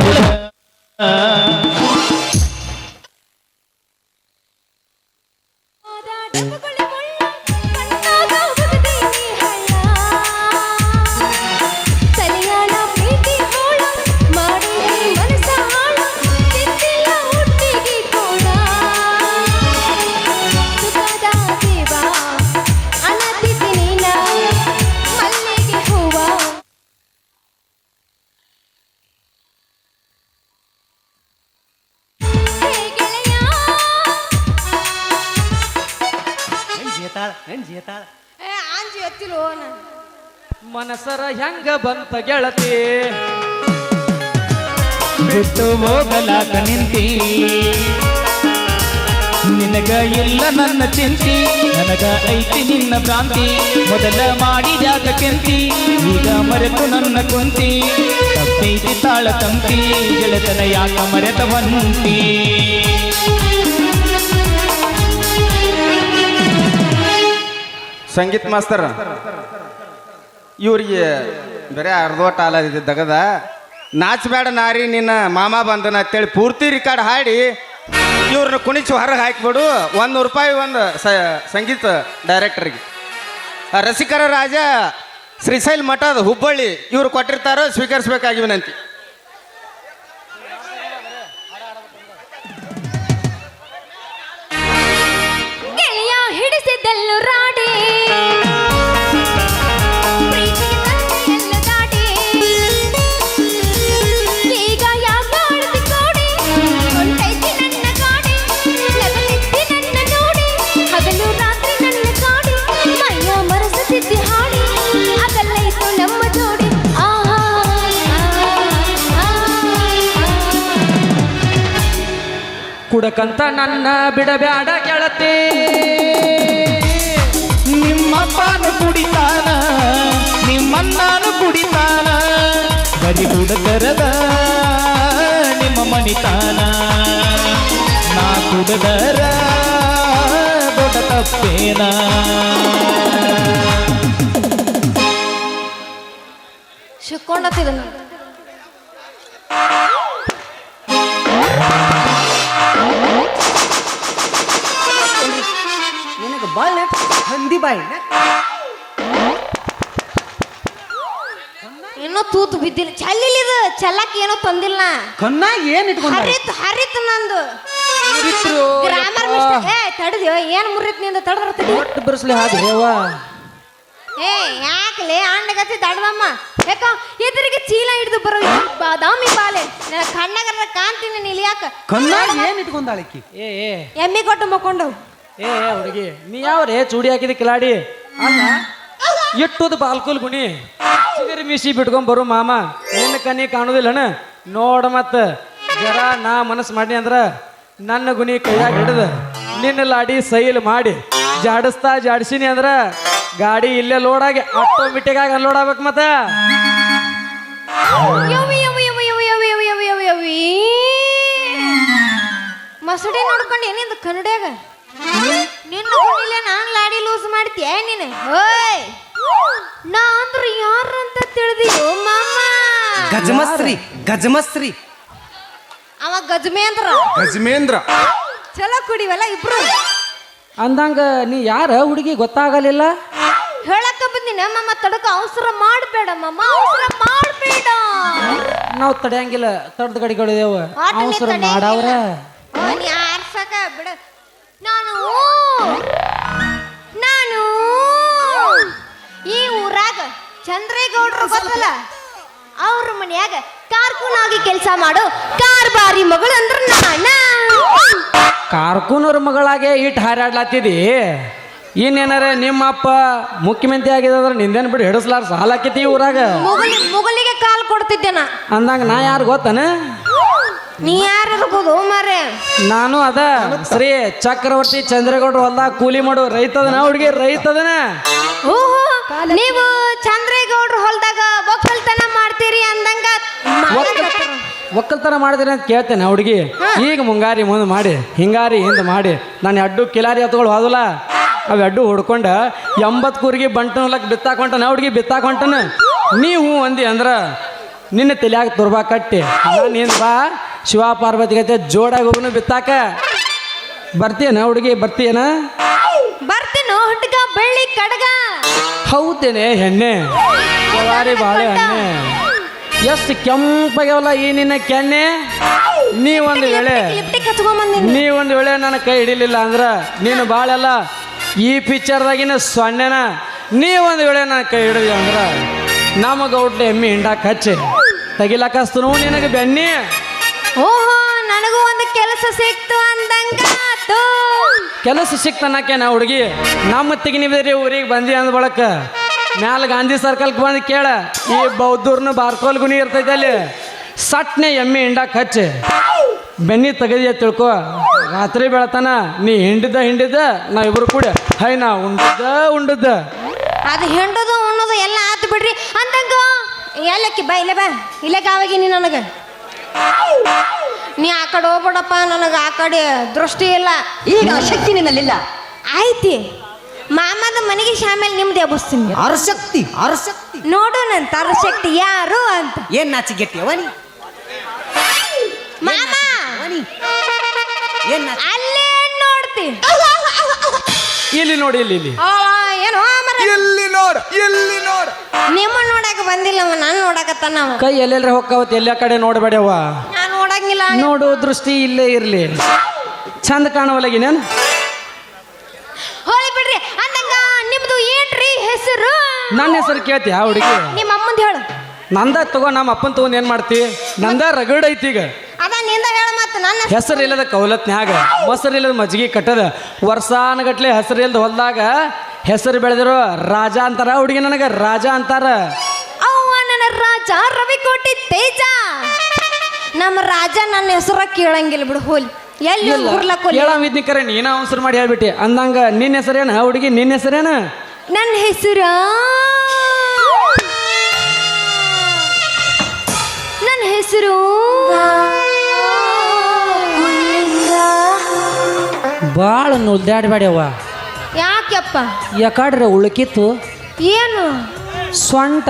ಆಂಜಿ ಎತ್ತಿಲೋ ಮನಸರ ಹೆಂಗ ಬಂತ ಗೆಳತಿ ಬಿಟ್ಟು ಹೋಗಲಾಕ ನಿಂತಿ ನಿನಗ ಇಲ್ಲ ನನ್ನ ಚಿಂತಿ ನನಗ ಐತಿ ನಿನ್ನ ಭ್ರಾಂತಿ ಮೊದಲ ಮಾಡಿದ್ಯಾಕ ಕೆಂತಿ ಈಗ ಮರೆತು ನನ್ನ ಕುಂತಿ ತಪ್ಪೈತಿ ತಾಳ ತಂತಿ ಗೆಳತನ ಯಾಕ ಮರೆತವಂತಿ ಸಂಗೀತ ಮಾಸ್ತರ್ ಇವ್ರಿಗೆ ಬರೀ ಅರ್ಧೋಟ ಆಲದಿದ್ದ ದಗದ ನಾಚಬೇಡ ನಾರಿ ನಿನ್ನ ಮಾಮ ಬಂದನ ಅಂತೇಳಿ ಪೂರ್ತಿ ರಿಕಾರ್ಡ್ ಹಾಡಿ ಇವ್ರನ್ನ ಕುಣಿಸಿ ಹೊರಗೆ ಹಾಕಿಬಿಡು ₹100 ಒಂದು ಸಂಗೀತ ಡೈರೆಕ್ಟರ್ಗೆ ರಸಿಕರ ರಾಜ ಶ್ರೀಶೈಲ್ ಮಠದ ಹುಬ್ಬಳ್ಳಿ ಇವ್ರು ಕೊಟ್ಟಿರ್ತಾರೋ ಸ್ವೀಕರಿಸ್ಬೇಕಾಗಿ ವಿನಂತಿ. ಗೆಳೆಯ ಹಿಡಿಸಿದ್ದೆಲ್ಲು ರಾಡಿ ಪ್ರೀತಿಗೆ ತಂದೆಯೆಲ್ಲ ದಾಟಿ ಈಗ ಯಾಕ ಅಳದಿ ಕೋಡಿ ಹೊಂಟೈತಿ ನನ್ನ ಗಾಡಿ ನಗಲಿದ್ದಿ ನನ್ನ ನೋಡಿ ಹಗಲು ರಾತ್ರಿ ನನ್ನ ಕಾಡಿ ಮೈಯ ಮರಸುತ್ತಿದ್ದಿ ಹಾಡಿ ಅಗಲೈತು ನಮ್ಮ ಜೋಡಿ ಆಹಾ ಕುಡಕಂತ ನನ್ನ ಬಿಡಬ್ಯಾಡ ಗೆಳತಿ ನಿಮ್ಮಪ್ಪನು ಕುಡಿತಾನ ನಿಮ್ಮಣ್ಣನು ಕುಡಿತಾನ ಬರಿ ಹುಡುಗರದ ನಿಮ್ಮ ಮಣಿತಾನ ನಾ ಕುಡದರ ದೊಡ್ಡ ತಪ್ಪೇನ ಶಿಕ್ಕೊಂಡತ್ತಿದನು ನಿನಗೆ ಬಾಳ್ ಹಂದಿ ಬಾಯಿ ಏನೋ ತೂತು ಬಿದ್ದಿಲ್ಲ ಚಲ್ಲಿಲಿದು ಚಲ್ಲಕ್ ಏನೋ ತಂದಿಲ್ಲ ಕಣ್ಣಾಗ ಏನ್ ಇಟ್ಕೊಂಡ ಹರಿತ್ ನಂದು ಗ್ರಾಮರ್ ಮಿಸ್ಟೇಕ್ ತಡದ್ಯೋ ಏನ್ ಮುರಿತ್ ನಿಂದ ತಡದ್ರತಡಿ ಒಟ್ಟು ಬಿರ್ಸ್ಲಿ ಹಾದ್ರಿ ಅವ್ವ ಯಾಕಲೆ ಅಂಡಗತಿ ತಡದಮ್ಮ ಯಾಕ ಎದುರಿಗೆ ಚೀಲ ಹಿಡಿದು ಬರೋ ಬಾದಾಮಿ ಬಾಲೆ ನನ್ನ ಕಣ್ಣಾಗರ ಕಾಂತೀನಿ ನಿಲಿಯಾಕ ಕಣ್ಣಾಗ ಏನ್ ಇಟ್ಕೊಂಡಾಳಕಿ ಏ ಎಮ್ಮಿ ಕೊಟ್ಟು ಮಕ್ಕೊಂಡು ಏ ಹುಡುಗಿ ನೀ ಯಾವ್ರೇ ಚೂಡಿ ಹಾಕಿದ ಕಿಲಾಡಿ ಅಲ್ಲ ಇಟ್ಟುದು ಬಾಲ್ಕುಲ್ ಗುಣಿ ಚಿಗರಿ ಮಿಸಿ ಬಿಟ್ಕೊಂಡ್ ಬರು ಮಾಮ ನಿನ್ನ ಕನಿ ಕಾಣುದಿಲ್ಲನ ನೋಡ ಮತ್ತ ಜರ ನಾ ಮನಸ್ಸು ಮಾಡಿ ಅಂದ್ರ ನನ್ನ ಗುಣಿ ಕೈಯಾಗ ಹಿಡಿದ ನಿನ್ನ ಲಾಡಿ ಸೈಲ್ ಮಾಡಿ ಜಾಡಿಸಿನಿ ಅಂದ್ರ ಗಾಡಿ ಇಲ್ಲೇ ಲೋಡಾಗಿ ಆಟೋಮೆಟಿಕ್ ಅನ್ಲೋಡ್ ಆಗ್ಬೇಕು ಮತ್ತ ಮಸಡಿ ನೋಡ್ಕೊಂಡು ಏನಿಂದ ಕನ್ನಡಿಯಾಗ ನಿನ್ನ ಗುಣಿಲೆ ನಾನ್ ಲಾಡಿ ಲೂಸ್ ಮಾಡ್ತೀಯ ನೀನು ಓಯ್ ನಾ ಅಂದ್ರ ಯಾರಂತ ತಿಳಿದಿಯೋ ಮಾಮ ಗಜಮಸ್ರಿ ಅವ ಗಜಮೇಂದ್ರ ಗಜಮೇಂದ್ರ ಚಲೋ ಕುಡಿವಲ್ಲ ಇಬ್ರು ಅಂದಂಗ ನೀ ಯಾರ ಹುಡುಗಿ ಗೊತ್ತಾಗಲಿಲ್ಲ ಹೇಳಕ್ಕ ಬಂದಿನ ಮಾಮ ತಡಕ ಅವಸರ ಮಾಡಬೇಡ ಮಾಮ ಅವಸರ ಮಾಡಬೇಡ ನಾವು ತಡೆಯಂಗಿಲ್ಲ ತಡ್ದ ಗಡಿಗಳಿದೇವ ಆಟನೇ ಅವಸರ ತಡೆಯಂಗಿಲ್ಲ. ಮಾಡವ್ರ ಓ, ನೀ ಆರ್ಸಕ ಬಿಡ ನಾನು ಈ ಊರಾಗ ಚಂದ್ರೇಗೌಡ್ರು ಗೊತ್ತಲ್ಲ ಅವ್ರ ಮನ್ಯಾಗ ಕಾರ್ಕೂನಾಗಿ ಕೆಲಸ ಮಾಡು ಕಾರ್ಬಾರಿ ಮಗಳು ಅಂದ್ರ ಕಾರ್ಕೂನವ್ರ ಮಗಳಾಗೆ ಇಟ್ಟು ಹಾರಾಡ್ಲಾತಿದಿ ಇನ್ನೇನಾರ ನಿಮ್ಮಪ್ಪ ಮುಖ್ಯಮಂತ್ರಿ ಆಗಿದ್ರೆ ನಿಂದೇನು ಬಿಡು ಹಿಡಿಸ್ಲಾರ ಸಾಲ ಆಕೈತಿ ಊರಾಗ ಮುಗಲಿಗೆ ಕಾಲ್ ಕೊಡ್ತಿದ್ದೆ ನಾ ಅಂದಂಗ ನಾ ಯಾರು ಗೊತ್ತನ ನೀ ಯಾರು ಇರ್ಬೋದು ಮಾರೇ ನಾನು ಅದ ಶ್ರೀ ಚಕ್ರವರ್ತಿ ಚಂದ್ರೇಗೌಡ್ರು ಹೊಲ್ದಾಗ ಕೂಲಿ ಮಾಡು ರೈತದನ ಹುಡುಗಿ ರೈತದನ ಓಹೋ ನೀವು ಚಂದ್ರೇಗೌಡ್ರು ಹೊಲ್ದಾಗ ಒಕ್ಕಲ್ತನ ಮಾಡ್ತೀರಿ ಅಂದಂಗ ಒಕ್ಕಲ್ತನ ಮಾಡಿದ್ರಿ ಅಂತ ಕೇಳ್ತೇನೆ ಹುಡುಗಿ ಈಗ ಮುಂಗಾರಿ ಮುಂದೆ ಮಾಡಿ ಹಿಂಗಾರಿ ಹಿಂದೆ ಮಾಡಿ ನಾನು ಅಡ್ಡು ಕಿಲಾರಿ ಹತ್ಗಳು ಹೋದಲ್ಲ ಅವೆಡ್ಡು ಹೊಡ್ಕೊಂಡ 80 ಕೂರಿಗೆ ಬಂಟನಲಕ್ಕೆ ಬಿತ್ತಾಕೊಂಟನ ಹುಡುಗಿ ಬಿತ್ತಾಕೊಂಟನ ನೀವು ಅಂದಿ ಅಂದ್ರೆ ನಿನ್ನ ತಲೆಯಾಗ ತುರ್ಬಾ ಕಟ್ಟಿ ನೀನು ಬಾ ಶಿವ ಪಾರ್ವತಿ ಗತೆ ಜೋಡಾಗಿ ಹೋಗುನು ಬಿತ್ತಾಕ ಬರ್ತೀಯನ ಹುಡುಗಿ ಬರ್ತೀಯನ ಬರ್ತೀನೋ ಹುಡುಗ ಬೆಳ್ಳಿ ಕಡಗ ಹೌದೇನೆ ಹೆಣ್ಣೆ ಜವಾರಿ ಬಾಳೆ ಹಣ್ಣೆ ಎಷ್ಟು ಕೆಂಪಾಗ್ಯಾವಲ್ಲ ಈ ನಿನ್ನ ಕೆಣ್ಣೆ ನೀವೊಂದು ವೇಳೆ ಲಿಪ್ಟಿಕ್ ಹಚ್ಕೊಂಬಂದಿನಿ ನೀವೊಂದು ವೇಳೆ ನನ್ನ ಕೈ ಹಿಡಿಲಿಲ್ಲ ಅಂದ್ರೆ ನೀನು ಬಾಳೆಲ್ಲ ಈ ಪಿಕ್ಚರ್ದಾಗಿನ ಸೊನ್ನೆನ ನೀವೊಂದು ವೇಳೆ ನನ್ನ ಕೈ ಹಿಡಿದಿ ಅಂದ್ರೆ ನಮ್ಮ ಗೌಡ್ಲೆ ಎಮ್ಮೆ ಹಿಂಡಾಕ ಹಚ್ಚಿ ತೆಗಿಲಾಕಸ್ತನು ನಿನಗೆ ಬೆನ್ನಿ ಓಹೋ ನನಗೂ ಒಂದು ಕೆಲಸ ಸಿಕ್ತು ಅಂದಂಗಾತು ಕೆಲಸ ಸಿಕ್ತನಕ್ಕೆ ನಾ ಹುಡುಗಿ ನಮ್ಮ ತೆಗಿನಿದ್ರಿ ಊರಿಗೆ ಬಂದಿ ಅಂದ ಬಳಕ ಮ್ಯಾಲ ಗಾಂಧಿ ಸರ್ಕಲ್ಗೆ ಬಂದು ಕೇಳ ಈ ಬೌದ್ಧೂರ್ನ ಬಾರ್ಕೋಲ್ ಗುಣಿ ಇರ್ತೈತೆ ಅಲ್ಲಿ ಸಟ್ನೆ ಎಮ್ಮೆ ಹಿಂಡಾಕ ಹಚ್ಚಿ ಬೆನ್ನಿ ತೆಗದಿಯ ತಿಳ್ಕೊ ರಾತ್ರಿ ಬೆಳತನ ನೀ ಹಿಂಡಿದ್ದ ನಾವಿಬ್ರು ಕೂಡ ಹೈ ನಾ ಉಂಡದ್ದ ಅದು ಹೆಂಡದು ಉಣ್ಣೋದು ಎಲ್ಲ ಆತು ಬಿಡ್ರಿ ಅಂದಂಗ ಎಲ್ಲಕ್ಕಿ ಬಾ ಇಲ್ಲೇ ಬಾ ಇಲ್ಲೇ ಕಾವಾಗಿನಿ ನನಗೆ ನೀ ಆ ಕಡೆ ಹೋಗ್ಬೇಡಪ್ಪ ನನಗೆ ಆ ಕಡೆ ದೃಷ್ಟಿ ಇಲ್ಲ ಈಗ ಶಕ್ತಿ ನಿನ್ನಲ್ಲಿಲ್ಲ. ಆಯ್ತಿ ಮಾಮದ ಮನೆಗೆ ಶಾಮೇಲೆ ನಿಮ್ದು ಎಬ್ಬಿಸ್ತೀನಿ ಅರಶಕ್ತಿ ನೋಡು ನನ್ನ ತರ ಶಕ್ತಿ ಯಾರು ಅಂತ ಏನ್ ನಾಚಿಗೆಟ್ಟಿ ಅವನಿ ಮಾಮ ಏನ್ ಅಲ್ಲೇ ನೋಡ್ತಿ ಇಲ್ಲಿ ನೋಡಿ ಇಲ್ಲಿ ಏನು ಇಲ್ಲಿ ನೋಡ ನಿಮ್ಮ ನೋಡಕ ಬಂದಿಲ್ಲವ ನಾನು ನೋಡಕತ್ತಾನ ಅವ ಕೈ ಎಲ್ಲೆಲ್ರ ಹೋಗ್ತಾವತ್ ಎಲ್ಲ ಕಡೆ ನೋಡಬೇಡವ ನಾನು ನೋಡಂಗಿಲ್ಲ ನೋಡು ದೃಷ್ಟಿ ಇಲ್ಲೇ ಇರ್ಲಿ ಚಂದ ಕಾಣವಲ್ಲಗಿ ನಾನು ಹೋಲಿ ಬಿಡ್ರಿ ಅಂದಂಗ ನಿಮ್ದು ಏನ್ರಿ ಹೆಸರು ನನ್ನ ಹೆಸರು ಕೇಳ್ತಿ ಆ ಹುಡುಗಿ ನಿಮ್ಮ ಅಮ್ಮಂದ ಹೇಳು ನಂದ ತಗೋ ನಮ್ಮ ಅಪ್ಪನ ತಗೊಂಡ್ ಏನ್ ಮಾಡ್ತಿ ನಂದ ರಗಡ್ ಐತಿ ಈಗ ಅದ ನಿಂದ ಹೇಳ ಮತ್ತ ನನ್ನ ಹೆಸರು ಇಲ್ಲದ ಕೌಲತ್ನ್ಯಾಗ ಮೊಸರು ಇಲ್ಲದ ಮಜ್ಜಿಗೆ ಕಟ್ಟದ ವರ್ಷಾನಗಟ್ಲೆ ಹೆಸರು ಇಲ್ದ ಹೊಲ್ದಾಗ ಹೆಸರು ಬೆಳೆದಿರೋ ರಾಜ ಅಂತಾರ ಹುಡುಗಿ ನನಗ ರಾಜ ಅಂತಾರ ಅವ್ವ ನನ್ನ ರಾಜ ರವಿಕೋಟಿ ತೇಜ ನಮ್ಮ ರಾಜ ನನ್ನ ಹೆಸರ ಕೇಳಂಗಿಲ್ಲ ಬಿಡು ಹೋಲಿ ಎಲ್ಲಿ ಹುರ್ಲಕ್ಕೋಲಿ ಕೇಳಾವಿದ್ನಿ ಕರೆ ನೀನ ಅವಸರ ಮಾಡಿ ಹೇಳ್ಬಿಟ್ಟಿ ಅಂದಂಗ ನಿನ್ನ ಹೆಸರೇನ ಹುಡುಗಿ ನಿನ್ನ ಹೆಸರೇನ ನನ್ನ ಹೆಸರು ನನ್ನ ಹೆಸರು ಭಾಳ ನುಲ್ದಾಡ್ಬೇಡವ್ವ ಯಾಕೆಪ್ಪ ಯಾಕಾಡ್ರೆ ಉಳುಕಿತ್ತು ಏನು ಸೊಂಟ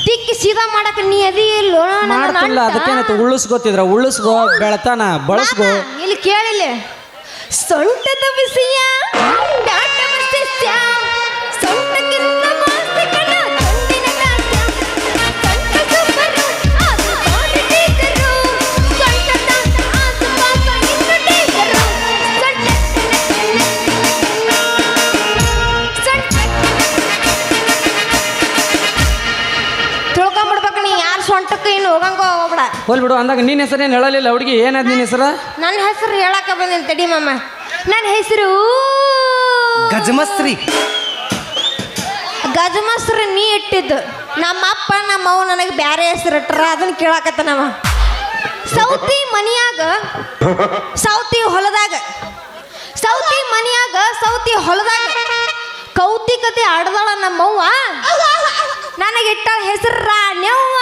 ತಿಕ್ಕಿ ಸೀದಾ ಮಾಡಕ ನೀ ಅದಿ ಇಲ್ಲೋ ಮಾಡ್ತಿಲ್ಲ ಅದಕ್ಕೇನೈತಿ ಉಳಿಸ್ಕೋತಿದ್ರ ಉಳಿಸ್ಕೋ ಬೆಳತಾನ ಬಳಸ್ಕೋ ಇಲ್ಲಿ ಕೇಳಿಲ್ಲ ಸೊಂಟದ ವಿಷಯ ದಾಟವ ಸಸ್ಯ ಸೊಂಟಕ್ಕಿಂತ ಮಾಸ್ತಿಕನ ಸೊಂಟಿನ ದಾಸ್ಯ ಸೊಂಟ ಸುಬ್ಬರು ಆಸು ಬಾರಿ ಟೀಕರು ಸೊಂಟದ ಆಸು ಪಾಪ ಇನ್ನು ಟೀಕರು ತಿಳ್ಕೊಂಬಿಡ್ಬೇಕು ನೀ ಯಾರು ಸೊಂಟಕ್ಕೆ ಇನ್ನು ಹೋಗಂಗ ಹೋಗ್ಬೇಡ ಹೋಲ್ ಬಿಡು ಅಂದಾಗ ನಿನ್ನ ಹೆಸರೇನು ಹೇಳಲಿಲ್ಲ ಹುಡುಗಿ ಏನದ ನಿನ್ನ ಹೆಸರ ನನ್ನ ಹೆಸರು ಹೇಳಕ ಬಂದೇನೆ ತಡಿ ಮಾಮ ನನ್ನ ಹೆಸರು ಗಜಮಸ್ತ್ರಿ ಗಜಮಸ್ರು ನೀ ಇಟ್ಟಿದ್ದು ನಮ್ಮ ಅಪ್ಪ ನಮ್ಮ ಅವ್ವ ನನಗೆ ಬ್ಯಾರೆ ಹೆಸರು ಇಟ್ರ ಅದನ್ನ ಕೇಳಾಕತ್ತ ನಾವ ಸೌತಿ ಮನಿಯಾಗ ಸೌತಿ ಹೊಲದಾಗ ಕೌತಿಕತೆ ಆಡ್ದಾಳ ನಮ್ಮವ್ವ ನನಗಿಟ್ಟ ಹೆಸರು ರಾಣ್ಯವ್ವ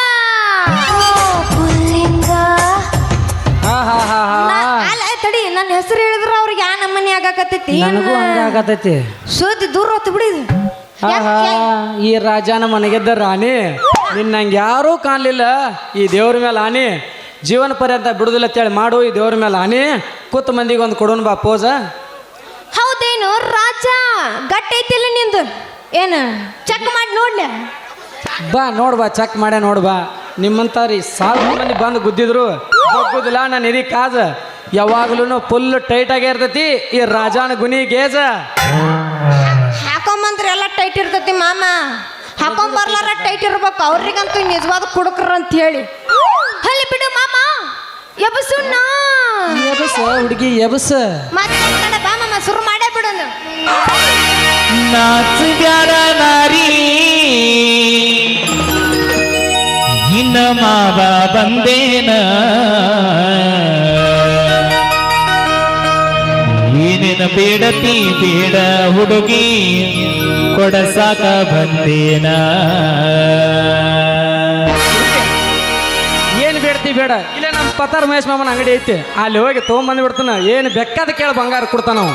ಅಲ್ಲ ತಡಿ ನನ್ನ ಹೆಸರು ಹೇಳಿದ್ರ ಅವ್ರಿಗೆ ಯಾ ನಮ್ಮನೆ ಆಗಾಕತ್ತೈತಿ ನನಗೂ ಹಂಗ ಆಗತೈತಿ ಸೋತಿ ದೂರ ಹೊತ್ತು ಬಿಡಿದು ಈ ರಾಜನ ಮನೆಗೆದ್ದ ರಾಣಿ ನಿನ್ನಂಗೆ ಯಾರೂ ಕಾಣಲಿಲ್ಲ ಈ ದೇವ್ರ ಮೇಲೆ ಆನಿ ಜೀವನ ಪರ್ಯಂತ ಬಿಡುದಿಲ್ಲ ಅಂತೇಳಿ ಮಾಡು ಈ ದೇವ್ರ ಮೇಲೆ ಆನಿ ಕೂತ ಮಂದಿಗೆ ಒಂದು ಕೊಡೋಣ ಬಾ ಪೋಜ ಹೌದೇನು ರಾಜ ಗಟ್ಟಿ ಐತಿಲ್ಲ ನಿಂದು ಏನು ಚೆಕ್ ಮಾಡಿ ನೋಡ್ಲಿ ಬಾ ನೋಡ್ಬಾ ಚೆಕ್ ಮಾಡೇ ನೋಡ್ಬಾ ನಿಮ್ಮಂತಾರಿ 1000 ಮಂದಿ ಬಂದು ಗುದ್ದಿದ್ರು ಹೋಗುದಿಲ್ಲ ನಾನು ಎದಿ ಕಾಜ ಯಾವಾಗ್ಲೂ ಫುಲ್ ಟೈಟ್ ಆಗೇ ಇರ್ತೈತಿ ಈ ರಾಜನ ಗುನಿ ಗೇಜ ಹಾಕೊಂಬಂದ್ರೆ ಎಲ್ಲ ಟೈಟ್ ಇರ್ತೈತಿ ಮಾಮ ಹಾಕೊಂಬರ್ಲಾರ ಟೈಟ್ ಇರ್ಬೇಕು ಅವ್ರಿಗಂತೂ ನಿಜವಾದ ಕುಡುಕ್ರ ಅಂತ ಹೇಳಿ ಅಲ್ಲಿ ಬಿಡು ಮಾಮ ಎಬಸು ಎಬಸ ಹುಡುಗಿ ಎಬಸ ಮತ್ತೆ ಕಡೆ ಬಾ ಮಾಮ ಶುರು ಮಾಡೇ ಬಿಡೋದು ನಾಚುಗಾರ ನಾರಿ ನಿನ್ನ ಮಾವ ಬಂದೇನ ಏನೇನ ಬೇಡತಿ ಬೇಡ ಹುಡುಗಿ ಕೊಡಸಾಕ ಬಂದೇನ ಏನು ಬೇಡ್ತಿ ಬೇಡ ಇಲ್ಲ ನಮ್ಮ ಪತಾರ್ ಮಹೇಶ್ ಮಾಮನ ಅಂಗಡಿ ಐತಿ ಅಲ್ಲಿ ಹೋಗಿ ತೊಗೊಂಬಂದು ಬಿಡ್ತಾನ ಏನು ಬೆಕ್ಕಾದ ಕೇಳ ಬಂಗಾರ ಕೊಡ್ತಾನ ನಾವು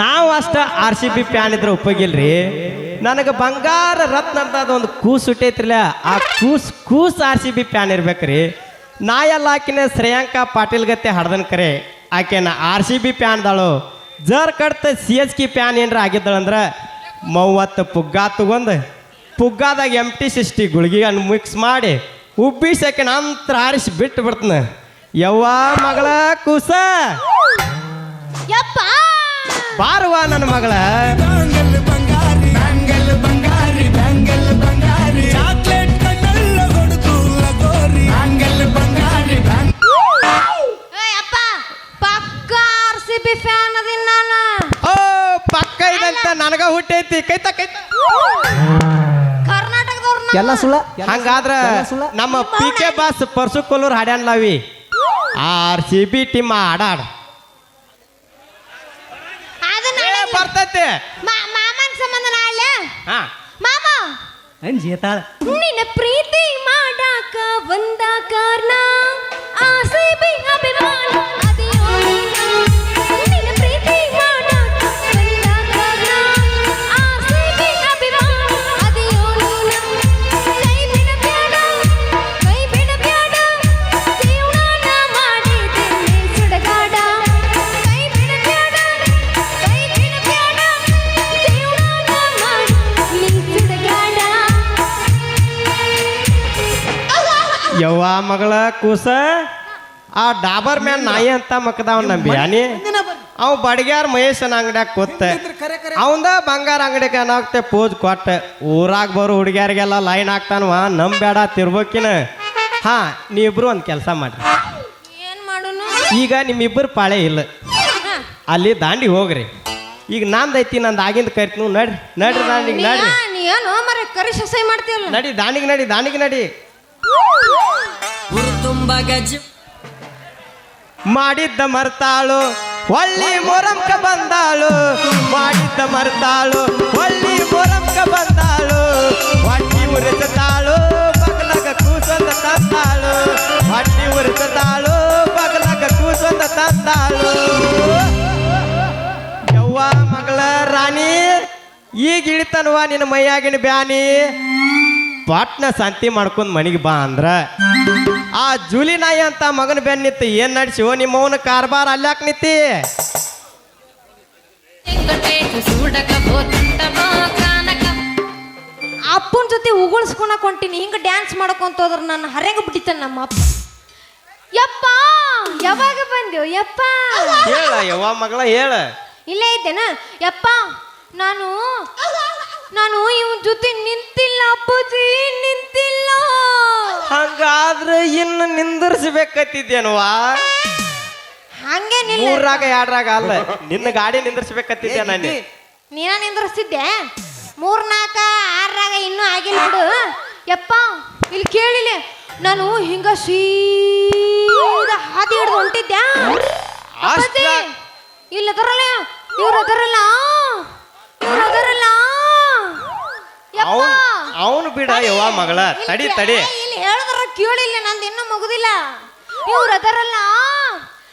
ನಾವು ಅಷ್ಟ RCB ಫ್ಯಾನ್ ಇದ್ರೆ ಉಪಯೋಗಿಲ್ರಿ. ನನಗೆ ಬಂಗಾರ ರತ್ನ ಅಂತ ಒಂದು ಕೂಸು ಹುಟ್ಟೈತ್ರಿಲ್ಲ, ಆ ಕೂಸ್ RCB ಫ್ಯಾನ್ ಇರ್ಬೇಕ್ರಿ. ನಾ ಎಲ್ಲ ಆಕಿನ ಶ್ರೇಯಾಂಕ ಪಾಟೀಲ್ ಗತ್ತೆ ಹಡ್ದನ್ ಕರೆ ಆಕೆನ RCB ಫ್ಯಾನ್ದಾಳು. ಜರ್ ಕಡ್ತ CSK ಫ್ಯಾನ್ ಏನ್ರ ಆಗಿದ್ದಳಂದ್ರೆ 30 ಪುಗ್ಗ ತಗೊಂಡು ಪುಗ್ಗಾದಾಗ MT60 ಗುಳಿಗೆ ಮಿಕ್ಸ್ ಮಾಡಿ ಉಬ್ಬಿಸಕ್ಕೆ ನಂತರ ಹಾರಿಸಿ ಬಿಟ್ಟು ಬಿಡ್ತಾನೆ. ಯವ್ವ ಮಗಳ ಕೂಸ ಯಪ್ಪ ಬಾರುವ ನನ್ನ ಮಗಳ. ಯಪ್ಪ ಪಕ್ಕ RCB ಫ್ಯಾನ್ ಅದೀನಿ ನಾನು. ಓ ಪಕ್ಕ ಇದಂತ ನನಗ ಹುಟ್ಟೈತಿ ಕೈತ ಕರ್ನಾಟಕದವ್ರನ್ನ ಎಲ್ಲ ಸುಳ್ಳ ಹಂಗಾದ್ರ ನಮ್ಮ PK ಬಾಸ್ ಪರ್ಸು ಕೊಲ್ಲೂರ್ ಹಾಡ್ಯಾನ್ಲಾವಿ RCB ಟೀಮ್ ಆಡಾಡ ಅದನ್ನ ಬರ್ತೈತೆ. ಮಾಮನ್ ಸಂಬಂಧ ನಾಳೆ ಹಾ ಮಾಮ ಅಂಜೇತಾಳ ನಿನ್ನ ಪ್ರೀತಿ ಮಾಡಾಕ ಒಂದ ಕಾರಣ RCB ಅಭಿಮಾನ ಅದಿಯೋ ನೀನು. ನಿನ್ನ ಪ್ರೀತಿ ಮಾಡಾಕ ಒಂದ ಕಾರಣ RCB ಅಭಿಮಾನ ಅದಿಯೋ ನೀನು. ಕೈ ಬಿಡಬೇಡ ಜೀವನ ಮಾಡಿದ್ದೇನೆ ಸುಡಗಾಡ. ಕೈ ಬಿಡಬೇಡ ಜೀವನ ಮಾಡಿ ನೀ ಸುಡಗಾಡ. ಯವ್ವ ಮಗಳ ಕೂಸ ಆ ಡಾಬರ್ ಮ್ಯಾನ್ ನಾಯಿ ಅಂತ ಮಕ್ಕದವ್ ನಂಬಿಯಾನಿ. ಅವ್ ಬಡಗ್ಯಾರ ಮಹೇಶನ ಅಂಗಡ್ಯಾಗ ಕೂತ ಅವಂದ ಬಂಗಾರ ಅಂಗಡಿಗೆ ಏನಾಗ್ತೆ ಪೋಜ್ ಕೊಟ್ಟ ಊರಾಗ ಬರೋ ಹುಡುಗಿಯರಿಗೆಲ್ಲ ಲೈನ್ ಹಾಕ್ತಾನವ ನಂಬೇಡ ತಿರ್ಬೋಕಿನ. ಹಾ ನೀವಿಬ್ರು ಒಂದು ಕೆಲಸ ಮಾಡ್ರಿ. ಏನ್ ಮಾಡೋನು? ಈಗ ನಿಮ್ಮಿಬ್ಬರು ಪಾಳೆ ಇಲ್ಲ, ಅಲ್ಲಿ ದಾಂಡಿ ಹೋಗ್ರಿ. ಈಗ ನಂದೈತಿ ನಂದು ಆಗಿಂದ ಕರಿತು ನಡ್ರಿ ನಡ್ರಿ ದಾಂಡಿಗೆ ನಡ್ರಿ. ನೀ ಏನು ಮರ ಕರಿ ಸೊಸೈ ಮಾಡ್ತೀಯಲ್ಲ? ನಡಿ ದಾಂಡಿಗೆ ನಡಿ. ಮಾಡಿದ್ದ ಮರ್ತಾಳು ಒಳ್ಳಿ ಮೊರಂಕ ಬಂದಾಳು. ಮಾಡಿದ್ದ ಮರ್ತಾಳು ಒಳ್ಳಿ ಮೊರಂಕ ಬಂದಾಳು. ಹೊಟ್ಟಿ ಉರಿತಾಳು ಬಗಲಗ ಕೂಸೊಂದ ತಂದಾಳು. ಹೊಟ್ಟಿ ಉರಿತಾಳು ಬಗಲಗ ಕೂಸೊಂದ ತಂದಾಳು. ಯವ್ವ ಮಗಳ ರಾಣಿ ಈಗ ಇಳಿತನ್ವ ನಿನ್ನ ಮೈಯಾಗಿನ ಬ್ಯಾನಿ. ಪಾಟ್ನ ಸಂತಿ ಮಾಡ್ಕೊಂಡ್ ಮನಿಗೆ ಬಾ ಅಂದ್ರ ಆ ಜೂಲಿ ನಾಯಿ ಅಂತ ಮಗನ ಬೆನ್ ನಿತ್ತು ಏನ್ ನಡ್ಸಿವೋ ನಿಮ್ಮ ಅವನ ಕಾರ್ಬಾರ್ ಅಲ್ಲಾಕ್ ನಿತ್ತಿ. ಅಪ್ಪನ ಜೊತೆ ಉಗುಳ್ಸ್ಕೊಳಕ್ ಹೊಂಟಿನಿ. ಹಿಂಗ ಡ್ಯಾನ್ಸ್ ಮಾಡ್ಕೊಂತ ಹೋದ್ರ ನನ್ನ ಹರೆಗ ಬಿಟ್ಟಿತಾನ ನಮ್ಮ ಅಪ್ಪ. ಯಪ್ಪ ಯಾವಾಗ ಬಂದೆವು ಯಪ್ಪ? ಹೇಳ ಯವ್ವ ಮಗಳ ಹೇಳ. ಇಲ್ಲೇ ಇದ್ದೇನ ಯಪ್ಪ? ನಾನು ಇವನ್ ಜೊತೆ ನಿಂತಿಲ್ಲ ಅಪ್ಪಾಜಿ, ನಿಂತಿಲ್ಲ. ಹಂಗಾದ್ರೆ ಇನ್ನು ನಿಂದಿರ್ಸ್ಬೇಕತ್ತಿದ್ದೇನವಾ? ಹಂಗೆ ಮೂರಾಗ ಎರಡ್ರಾಗ ಅಲ್ಲ, ನಿನ್ನ ಗಾಡಿ ನಿಂದಿರ್ಸ್ಬೇಕತ್ತಿದ್ದೆ ನಾನು. ನೀನ ನಿಂದ್ರಿಸ್ತಿದ್ದೆ 3, 4, 6ರಾಗ ಇನ್ನೂ ಆಗಿಲ್ಲ ಬಿಡು. ಯಪ್ಪ ಇಲ್ಲಿ ಕೇಳಿಲ್ಲ, ನಾನು ಹಿಂಗ ಸೀದಾ ಹಾದಿ ಹಿಡ್ದು ಹೊಂಟಿದ್ದೆ. ಅಪ್ಪಾಜಿ ಇಲ್ಲದರಲ್ಲ ಇವ್ರದರಲ್ಲ ಅವನು ಬಿಡ ಯವ್ವ ಮಗಳ. ತಡಿ ಇಲ್ಲಿ ಹೇಳಿದ್ರ ಕೇಳಿಲ್ಲ, ನಂದು ಇನ್ನೂ ಮುಗುದಿಲ್ಲ. ಇವ್ರು ಅದರಲ್ಲ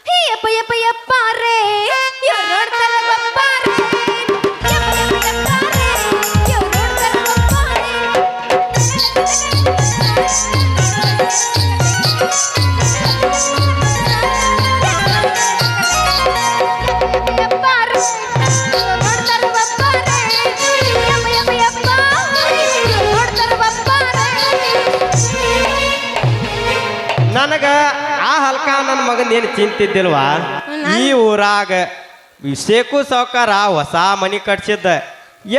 ಹೇ ಯಪ್ಪ ಯಪ್ಪ ಯಪ್ಪ ರೇ ಇವ್ರು ನೋಡ್ತಾರ ಬಪ್ಪ ರೇ. ಯಪ್ಪ ಯಪ್ಪ ಯಪ್ಪ ರೇ ಇವ್ರು ನೋಡ್ತಾರ ಬಪ್ಪ ರೇ. ಯಪ್ಪ ರೇ ಇವ್ರು ನೋಡ್ತಾರ ಬಪ್ಪ ರೇ. ಯಪ್ಪ ಯಪ್ಪ ಯಪ್ಪ ಇವ್ರು ನೋಡ್ತಾರ ಬಪ್ಪ ರೇ. ನನಗ ಆ ಹಲ್ಕ ನನ್ನ ಮಗನ್ ಏನು ಚಿಂತಿದ್ದಿಲ್ವಾ? ಈ ಊರಾಗ ಶೇಖು ಸಾವ್ಕಾರ ಹೊಸ ಮನಿ ಕಟ್ಸಿದ್ದ.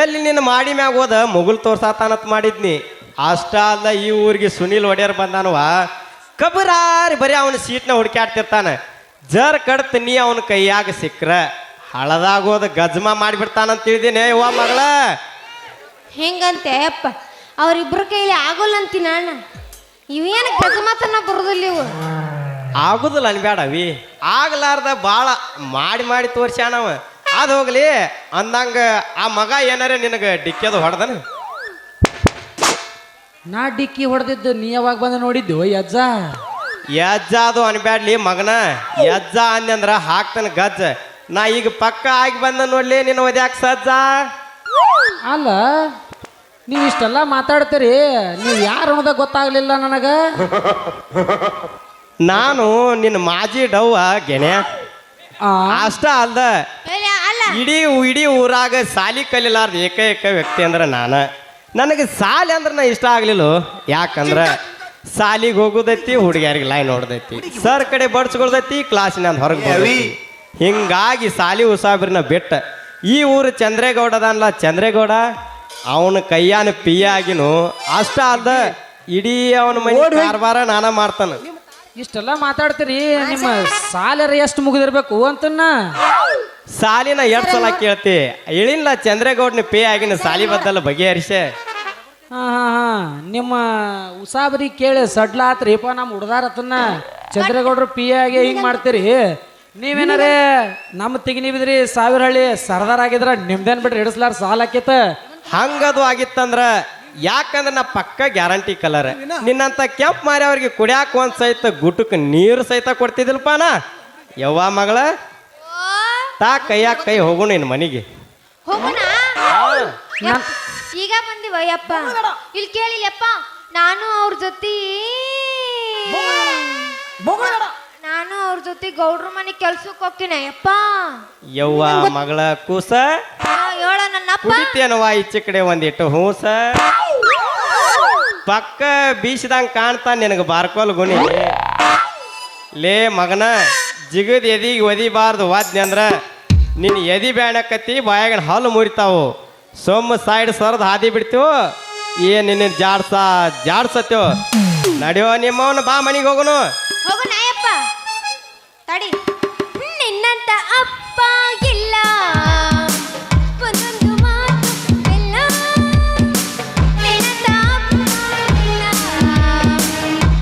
ಎಲ್ಲಿ ನಿನ್ನ ಮಾಡಿ ಮ್ಯಾಗ ಹೋದ ಮುಗುಲ್ ತೋರ್ಸಾತಾನತ್ ಮಾಡಿದ್ನಿ. ಅಷ್ಟ ಅಲ್ಲ, ಈ ಊರಿಗೆ ಸುನೀಲ್ ಒಡೆಯರ್ ಬಂದಾನವ. ಕಬರಾರಿ ಬರೀ ಅವನ ಸೀಟ್ನ ಹುಡುಕ್ಯಾಡ್ತಿರ್ತಾನ. ಜರ್ ಕಡ್ತ ನೀ ಅವನ ಕೈಯಾಗ ಸಿಕ್ಕ್ರ ಹಳದಾಗೋದ ಗಜ್ಮಾ ಮಾಡಿಬಿಡ್ತಾನಂತ ತಿಳಿದೀನಿ ಯವ್ವ ಮಗಳ. ಹೆಂಗಂತೆ ಅಪ್ಪ? ಅವ್ರಿಬ್ರ ಕೈಲಿ ಆಗೋಲ್ಲ ಅಂತೀನಿ ಅಣ್ಣ. ಇವೇನು ಗಜಮಾತನ ಬರೋದಿಲ್ಲ ಇವು. ಆಗುದಿಲ್ಲ ಅನ್ಬೇಡವಿ, ಆಗ್ಲಾರ್ದ ಭಾಳ ಮಾಡಿ ತೋರ್ಸ್ಯಾನವ. ಅದು ಹೋಗ್ಲಿ ಅಂದಂಗ ಆ ಮಗ ಏನಾರ ನಿನಗೆ ಡಿಕ್ಕಿಯದು ಹೊಡೆದನ? ನಾ ಡಿಕ್ಕಿ ಹೊಡೆದಿದ್ದು ನೀ ಯಾವಾಗ ಬಂದ ನೋಡಿದ್ದು ಯಜ್ಜ? ಯಜ್ಜ ಅದು ಅನ್ಬ್ಯಾಡ್ಲಿ ಮಗನ. ಯಜ್ಜ ಅಂದ್ರ ಹಾಕ್ತಾನ ಗಜ್ಜ. ನಾ ಈಗ ಪಕ್ಕ ಆಗಿ ಬಂದ ನೋಡ್ಲಿ ನಿನ್ನ ಒದ್ಯಾಕ ಸಜ್ಜ. ಅಲ್ಲ ನೀವು ಇಷ್ಟೆಲ್ಲ ಮಾತಾಡ್ತೀರಿ, ನೀವು ಯಾರು ಅನ್ನೋದಾಗ ಗೊತ್ತಾಗ್ಲಿಲ್ಲ ನನಗ. ನಾನು ನಿನ್ನ ಮಾಜಿ ಡವ್ವ ಗೆಣೆ. ಆ, ಅಷ್ಟ ಅಲ್ದ ಅಲ್ಲ ಇಡೀ ಊರಾಗ ಸಾಲಿ ಕಲಿಲಾರ್ದ ಏಕೈಕ ವ್ಯಕ್ತಿ ಅಂದ್ರೆ ನನಗೆ ಸಾಲಿ ಅಂದ್ರೆ ನಾ ಇಷ್ಟ ಆಗ್ಲಿಲ್ಲ. ಯಾಕಂದ್ರೆ ಸಾಲಿಗೆ ಹೋಗೋದೈತಿ, ಹುಡುಗಿಯರಿಗೆ ಲೈನ್ ನೋಡ್ದೈತಿ, ಸರ್ ಕಡೆ ಬಡ್ಸ್ಕೊಳ್ದೈತಿ, ಕ್ಲಾಸಿನ ಹೊರಗೆ ಬರ್ತೈತಿ. ಹಿಂಗಾಗಿ ಸಾಲಿ ಉಸಾಬ್ರಿನ ಬಿಟ್ಟ ಈ ಊರು ಚಂದ್ರೇಗೌಡದಲ್ಲ ಚಂದ್ರೇಗೌಡ ಅವನ ಕೈಯಾನ ಪಿಯ ಆಗಿನು ಅಷ್ಟ ಅಲ್ದ ಇಡೀ ಅವನ ಮನೆ ಕಾರ್ಬಾರ ನಾನ ಮಾಡ್ತಾನ. ಇಷ್ಟೆಲ್ಲ ಮಾತಾಡ್ತೀರಿ, ನಿಮ್ಮ ಸಾಲರ ಎಷ್ಟು ಮುಗಿದಿರ್ಬೇಕು ಅಂತನ್ನ. ಸಾಲಿನ ಎರಡು ಸಲ ಕೇಳ್ತಿ ಹೇಳಿಲ್ಲ ಚಂದ್ರೇಗೌಡನ ಪೇ ಆಗಿನ ಸಾಲಿ ಬದ್ದಲ್ಲ ಬಗೆಹರಿಸೆ. ಹಾ ಹಾ ಹಾ ನಿಮ್ಮ ಉಸಾಬರಿ ಕೇಳಿ ಸಡ್ಲ ಆತ್ರಿಪ್ಪ ನಮ್ಮ ಹುಡ್ದಾರತನ್ನ ಚಂದ್ರೇಗೌಡರು ಪಿ ಆಗಿ ಹಿಂಗೆ ಮಾಡ್ತೀರಿ. ನೀವೇನಾರೇ ನಮ್ಮ ತೆಗಿನಿಬಿದ್ರಿ ಸಾವಿರ ಹಳ್ಳಿ ಸರ್ದಾರ್ ಆಗಿದ್ರ ನಿಮ್ದೇನ್ ಬಿಟ್ರಿ ಹಿಡಿಸ್ಲಾರ ಸಾಲ ಆಕೇತ. ಹಂಗದು ಆಗಿತ್ತಂದ್ರ ಯಾಕಂದ್ರೆ ನಾ ಪಕ್ಕ ಗ್ಯಾರಂಟಿ ಕಲರ್ ನಿನ್ನಂತ ಕೆಂಪ್ ಮಾರಿ ಅವ್ರಿಗೆ ಕುಡಿಯಾಕ ಒಂದ್ ಸಹಿತ ಗುಟಕ್ಕೆ ನೀರು ಸಹಿತ ಕೊಡ್ತಿದಿಲ್ಪ ನಾ. ಯವ್ವ ಮಗಳ ತಾ ಕೈಯಾಕ ಕೈ ಹೋಗೋಣ ನಿನ್ನ ಮನೆಗೆ. ಹೋಗೋಣ. ಈಗ ಬಂದಿವ ಯಪ್ಪ, ಇಲ್ಲಿ ಕೇಳಿಲ್ಲಪ್ಪ. ನಾನು ಅವ್ರ ಜೊತೆ ಗೌಡ್ರ ಮನೆ ಕೆಲ್ಸಕ್ಕೆ ಹೋಗ್ತೀನಿ ಯಪ್ಪ. ಯವ್ವ ಮಗಳ ಕೂಸ ಹೇಳ ನನ್ನಪ್ಪ. ಕುಡಿತೇನವ ಈಚೆ ಕಡೆ ಒಂದಿಟ್ಟು ಹೂಸ ಪಕ್ಕ ಬೀಸಿದಂಗ ಕಾಣ್ತಾ ನಿನಗೆ ಬಾರ್ಕೋಲ್ ಗುಣಿ. ಲೇ ಮಗನ ಜಿಗದ್ ಎದಿಗೆ ಒದಿಬಾರ್ದು ವಾದ್ಯ ಅಂದ್ರ ನಿನ್ನ ಎದಿ ಬ್ಯಾಣಕತ್ತಿ ಬಾಯಾಗ ಹಾಲು ಮುರಿತಾವು. ಸೊಮ್ಮ ಸೈಡ್ ಸರದ್ ಹಾದಿ ಬಿಡ್ತೀವೋ ನಿನ್ನ ಜಾಡ್ಸತ್ತೀವೋ. ನಡಿಯೋ ನಿಮ್ಮವನ ಬಾ ಮನಿಗೆ ಹೋಗೋನು. ಹೋಗೋಣ ಯಪ್ಪ. ತಡಿ. ನಿನ್ನಂತ ಅಪ್ಪ ಇಲ್ಲ, ಒಂದೊಂದು ಮಾತು ಬೆಲ್ಲ. ನಿನ್ನಂತ ಅಪ್ಪ ಇಲ್ಲ,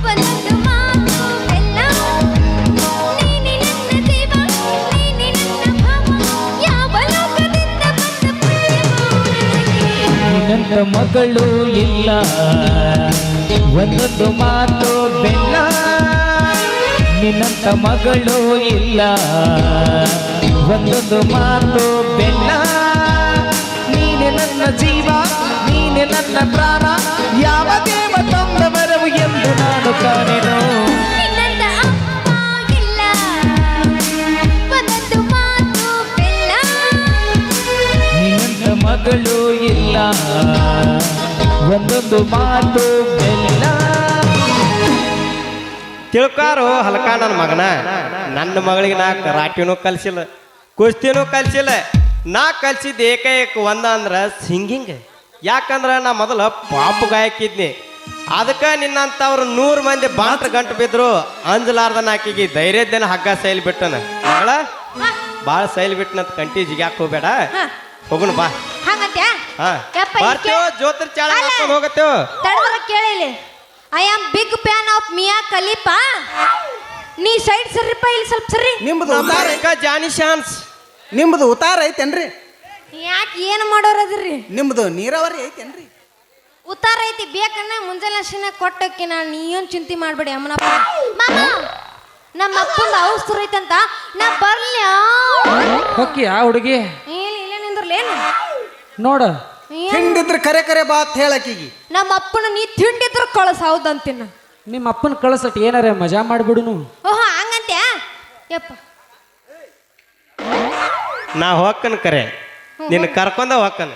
ಒಂದೊಂದು ಮಾತು ಬೆಲ್ಲ. ನೀನೆ ನನ್ನ ದೇವ, ನೀನೆ ನನ್ನ ಭಾವ, ಯಾವ ಲೋಕದಿಂದ ಬಂದ ಪುಣ್ಯಭೂಮಿಗೆ. ನಿನ್ನಂತ ಮಗಳು ಇಲ್ಲ, ಒಂದೊಂದು ಮಾತು ಬೆಲ್ಲ. ನಿನ್ನಂತ ಮಗಳು ಇಲ್ಲ, ಒಂದೊಂದು ಮಾತು ಬೆಲ್ಲ. ನೀನೆ ನನ್ನ ಜೀವ, ನೀನೆ ನನ್ನ ಪ್ರಾಣ, ಯಾವ ದೇವ ತಂದ ಬರವು ಎಂದು ನಾನು ಕಾಣೆನು. ನಿನ್ನಂತ ಅಪ್ಪ ಇಲ್ಲ, ಒಂದೊಂದು ಮಾತು ಬೆಲ್ಲ. ನಿನ್ನಂತ ಮಗಳು ಇಲ್ಲ, ಒಂದೊಂದು ಮಾತು ಬೆಲ್ಲ. ತಿಳ್ಕಾರು ಹಲಕ ನನ್ನ ಮಗನ. ನನ್ನ ಮಗಳಿಗೆ ನಾ ಕರಾಟಿನೂ ಕಲ್ಸಿಲ್ಲ, ಕುಸ್ತಿನೂ ಕಲ್ಸಿಲ್ಲ. ನಾ ಕಲ್ಸಿದ್ದು ಏಕೈಕ ಒಂದ ಅಂದ್ರ ಸಿಂಗಿಂಗ್. ಯಾಕಂದ್ರ ನಾ ಮೊದಲ ಪಾಪ್ ಗಾಯಕಿದ್ನಿ. ಅದಕ್ಕೆ ನಿನ್ನಂತವ್ರು 100 ಮಂದಿ ಬಾಂಟ್ರ ಗಂಟು ಬಿದ್ರು ಅಂಜಲಾರ್ದನ ಆಕಿಗೆ ಧೈರ್ಯದ್ದೇನ ಹಗ್ಗ ಸೈಲ್ ಬಿಟ್ಟನ. ಮಗಳ ಭಾಳ ಸೈಲ್ ಬಿಟ್ಟನಂತ ಕಂಟಿ ಜಿಗ್ಯಾಕ ಹೋಗ್ಬೇಡ, ಹೋಗುಣ ಬಾ. ಹಂಗಂತ್ಯಾ? ಹಾ ಯಪ್ಪ, ಬರ್ತೇವ ಜ್ಯೋತಿರ್ ಚಾಳ ಹಾಕೊಂಡು ಹೋಗತ್ತೇವ. ತಡದ್ರ ಕೇಳಿಲಿ. I am big fan of Mia Khalifa. ನೀ ಸೈಡ್ ಸರ್ರಿಪ್ಪ, ಇಲ್ಲಿ ಸ್ವಲ್ಪ ಸರ್ರಿ. ನಿಮ್ದು ಉತ್ತಾರ ಜಾನಿ ಶಾನ್ಸ್. ನಿಮ್ದು ಉತ್ತಾರ ಐತೇನ್ರಿ? ಯಾಕೆ ಏನು ಮಾಡೋರದ್ರಿ? ನಿಮ್ದು ನೀರಾವರಿ ಐತೇನ್ರಿ? ಉತ್ತಾರ ಐತಿ ಬೇಕನ್ನ ಮುಂಜಾನೆ ಅರ್ಶಿನ ಕೊಟ್ಟಕ್ಕೆ ನಾನು ನೀನ್ ಚಿಂತೆ ಮಾಡ್ಬೇಡಿ ಅಮ್ಮನಪ್ಪ. ಮಾಮ ನಮ್ಮ ಅಪ್ಪಂದು ಔಷಧ ಐತಂತ ನಾ ಬರ್ಲ್ಯಾ? ಹೊಕ್ಕಿ ಆ ಹುಡುಗಿ ಇಲ್ಲ ನಿಂದ್ರಲೇನು ನೋಡು. ಹಿಂಡಿದ್ರ ಕರೆ ಬಾತ್ ಹೇಳಕೀಗಿ. ನಮ್ಮ ಅಪ್ಪನ ನೀ ತಿಂಡಿದ್ರ ಕಳಸ ಹೌದಂತಿನ. ನಿಮ್ಮ ಅಪ್ಪನ ಕಳಿಸಟ್ ಏನಾರ ಮಜಾ ಮಾಡಿಬಿಡುನು. ಓಹೋ ಹಂಗಂತ್ಯಾ? ಯಪ್ಪ ನಾ ಹೋಗ್ಕನ್ ಕರೆ ನಿನ್ನ ಕರ್ಕೊಂಡ ಹೋಗ್ಕನ್.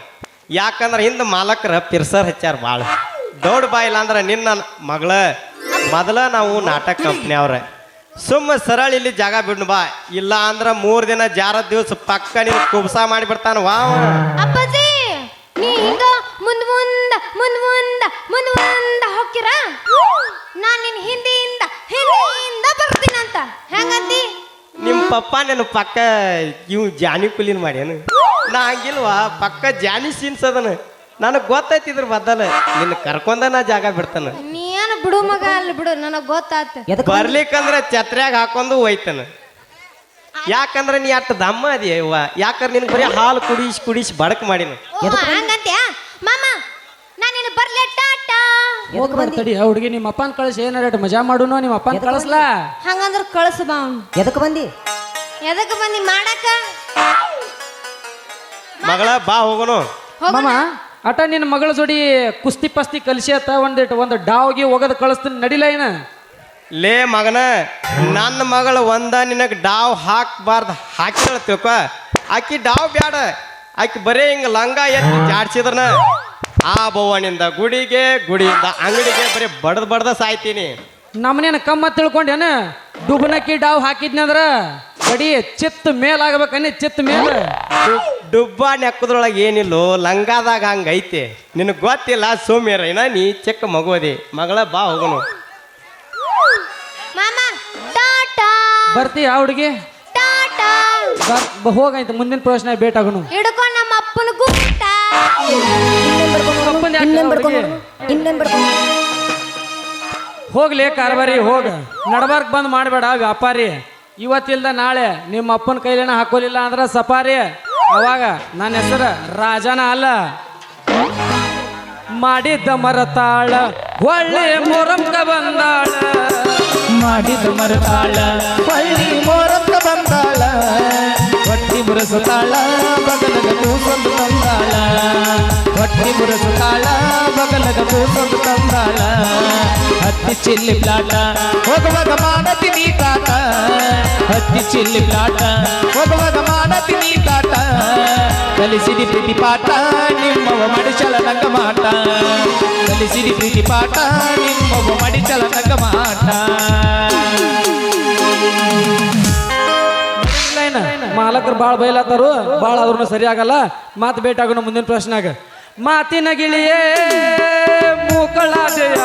ಯಾಕಂದ್ರೆ ಹಿಂದೆ ಮಾಲಕರ ಪಿರ್ಸರ್ ಹಚ್ಚಾರ ಭಾಳ. ದೌಡ್ ಬಾಯಿಲ್ಲ ಅಂದ್ರೆ ನಿನ್ನ ಮಗಳ ಮೊದಲ ನಾವು ನಾಟಕ ಕಂಪ್ನಿ ಅವ್ರ ಸುಮ್ಮ ಸರಳ ಇಲ್ಲಿ ಜಾಗ ಬಿಡ್ನು ಬಾ. ಇಲ್ಲ ಅಂದ್ರೆ 3 ದಿನ ಜಾರದ ದಿವಸ ಪಕ್ಕ ನೀನು ಕುಬ್ಸ ಮಾಡಿಬಿಡ್ತಾನ. ವಾ ಅಪ್ಪಾಜಿ ನೀ ಹಿಂಗ ಮುಂದ ಹೋಗ್ತೀರಾ? ನಾನ್ ನಿನ್ ಹಿಂದಿಯಿಂದ ಬರ್ತೀನಂತ ಹೆಂಗಂತಿ? ನಿಮ್ಮ ಪಪ್ಪ ನನ್ನ ಪಕ್ಕ ಇವ್ ಜಾನಿ ಕುಲಿನ ಮಾಡ್ಯಾನು. ನಾ ಹಂಗಿಲ್ವಾ, ಪಕ್ಕ ಜಾನಿ ಸೀನ್ಸ್ ಅದನ. ನನಗೆ ಗೊತ್ತೈತಿದ್ರ ಬದಲ ನಿನ್ನ ಕರ್ಕೊಂಡ ನಾ ಜಾಗ ಬಿಡ್ತಾನ. ನೀನು ಬಿಡು ಮಗ, ಅಲ್ಲಿ ಬಿಡು, ನನಗ್ ಗೊತ್ತಾತ. ಬರ್ಲಿಕ್ಕಂದ್ರೆ ಛತ್ರ್ಯಾಗ ಹಾಕೊಂಡು ಹೋಯ್ತಾನ. ಯಾಕಂದ್ರೆ ನೀ ಅಷ್ಟು ದಮ್ಮ ಅದಿಯವ್ವ. ಯಾಕಂದ್ರೆ ನಿನಗೆ ಬರೀ ಹಾಲು ಕುಡಿಸಿ ಬಡಕ್ ಮಾಡಿನ. ಹಂಗಂತ್ಯಾ? ಮಾಮ ನಾನು ನಿನ್ನ ಬರ್ಲೆ ಟಾಟಾ. ತಡಿ ಆ ಹುಡುಗಿ ನಿಮ್ಮ ಅಪ್ಪನ ಕಳಿಸಿ ಏನಾರ ಮಜಾ ಮಾಡುನು. ನಿಮ್ಮ ಅಪ್ಪನ ಕಳಿಸ್ಲಾ? ಹಂಗಂದ್ರ ಕಳ್ಸ ಬಾ ಅವ್ನು. ಎದಕ್ಕೆ ಬಂದಿ? ಎದಕ್ಕೆ ಬಂದಿ ಮಾಡಾಕ? ಮಗಳ ಬಾ ಹೋಗೋನು. ಮಾಮ ಅಟ ನಿನ್ನ ಮಗಳ ಜೋಡಿ ಕುಸ್ತಿ ಪಸ್ತಿ ಕಲಿಸಿ ಅತ್ತ ಒಂದು ಡಾವ್ಗೆ ಹೋಗೋದು ಕಳಿಸ್ತೀನಿ ನಡಿಲ ಏನ. ಲೇ ಮಗನ, ನನ್ನ ಮಗಳು ನಿನಗೆ ಡಾವ್ ಹಾಕ್ಬಾರ್ದು ಹಾಕಿಳ ತಿಳ್ಕೊ. ಆಕಿ ಡಾವ್ ಬ್ಯಾಡ, ಆಕಿ ಬರೇ ಹಿಂಗ ಲಂಗ ಎತ್ತಿ ಜಾಡ್ಸಿದ್ರನ ಆ ಬವ್ವನಿಂದ ಗುಡಿಗೆ, ಗುಡಿಯಿಂದ ಅಂಗಡಿಗೆ ಬರೀ ಬಡ್ದ ಸಾಯ್ತೀನಿ. ನಮ್ಮನೇನ ಕಮ್ಮ ತಿಳ್ಕೊಂಡೇನ, ಡುಬ್ನಕ್ಕಿ ಡಾವ್ ಹಾಕಿದ್ನಂದ್ರ ಬಡಿ ಚಿತ್ತ ಮೇಲಾಗಬೇಕನ್ನಿ, ಚಿತ್ತ ಮೇಲ. ಡುಬ್ಬ ನೆಕ್ಕದ್ರೊಳಗೆ ಏನಿಲ್ಲೋ, ಲಂಗಾದಾಗ ಹಂಗೈತೆ. ನಿನಗೆ ಗೊತ್ತಿಲ್ಲ ಸೋಮ್ಯರ, ಏನ ನೀ ಚಿಕ್ಕ ಮಗುವದಿ. ಮಗಳ ಬಾ ಹೋಗೋನು. ಮಾಮ ಟಾಟಾ ಬರ್ತೀಯ ಹುಡುಗಿ? ಟಾಟಾ ಹೋಗಾಯ್ತು, ಮುಂದಿನ ಪ್ರಶ್ನೆ ಭೇಟಾಗೋನು. ಹಿಡ್ಕೊ ನಮ್ಮ ಅಪ್ಪನ ಗುಟ್ಟ. ಹೋಗ್ಲಿ ಕಾರ್ಬಾರಿ ಹೋಗ, ನಡಬಾರ್ಕ್ ಬಂದ್ ಮಾಡಬೇಡ ವ್ಯಾಪಾರಿ. ಇವತ್ತಿಲ್ದ ನಾಳೆ ನಿಮ್ಮ ಅಪ್ಪನ ಕೈಲೇನ ಹಾಕೋಲಿಲ್ಲ ಅಂದ್ರ ಸಫಾರಿ. ಅವಾಗ ನನ್ನ ಹೆಸರು ರಾಜನ ಅಲ್ಲ. ಮಾಡಿದ್ದ ಮರತಾಳ ಒಳ್ಳೆ ಮೊರಂಕ ಬಂದಾಳ, ಮಾಡಿದ ಮರತಾಳ ಹೊಳ್ಳಿ ಮೋರಕ್ಕ ಬಂದಾಳ, ಹೊಟ್ಟಿ ಮುರಸುತ್ತಾಳ ಬಗಲಗ ತೂಸೊಂದು ತಂದಾಳ, ಹೊಟ್ಟಿ ಮುರಸುತ್ತಾಳ ಬಗಲಗ ತೂಸೊಂದು ತಂದಾಳ. ಹತ್ತಿ ಚಿಲ್ಲಿ ಪ್ಲಾಟ ಹೋಗುವಾಗ ಮಾಡತಿ ನೀ ಕಾಟ, ಹತ್ತಿ ಚಿಲ್ಲಿ ಪ್ಲಾಟ ಹೋಗುವಾಗ ಮಾಡತಿ ನೀ ಕಾಟ. ಕಲಿಸಿದಿ ಪ್ರೀತಿ ಪಾಠ ನಿಮ್ಮವ ಮಡಿಚಲ ನಂಗ ಮಾಟ, ಕಲಿಸಿದಿ ಪ್ರೀತಿ ಪಾಠ ನಿಮ್ಮವ ಮಡಿಚಲ ನಂಗ ಮಾಟ. ಮಾಲಕರು ಭಾಳ ಬೈಲತ್ತಾರು, ಭಾಳ ಆದ್ರೂ ಸರಿ ಆಗಲ್ಲ. ಮಾತು ಭೇಟಾಗೋಣ ಮುಂದಿನ ಪ್ರಶ್ನೆಗ. ಮಾತಿನ ಗಿಳಿಯೇ ಮೂಕಳಾದೆಯ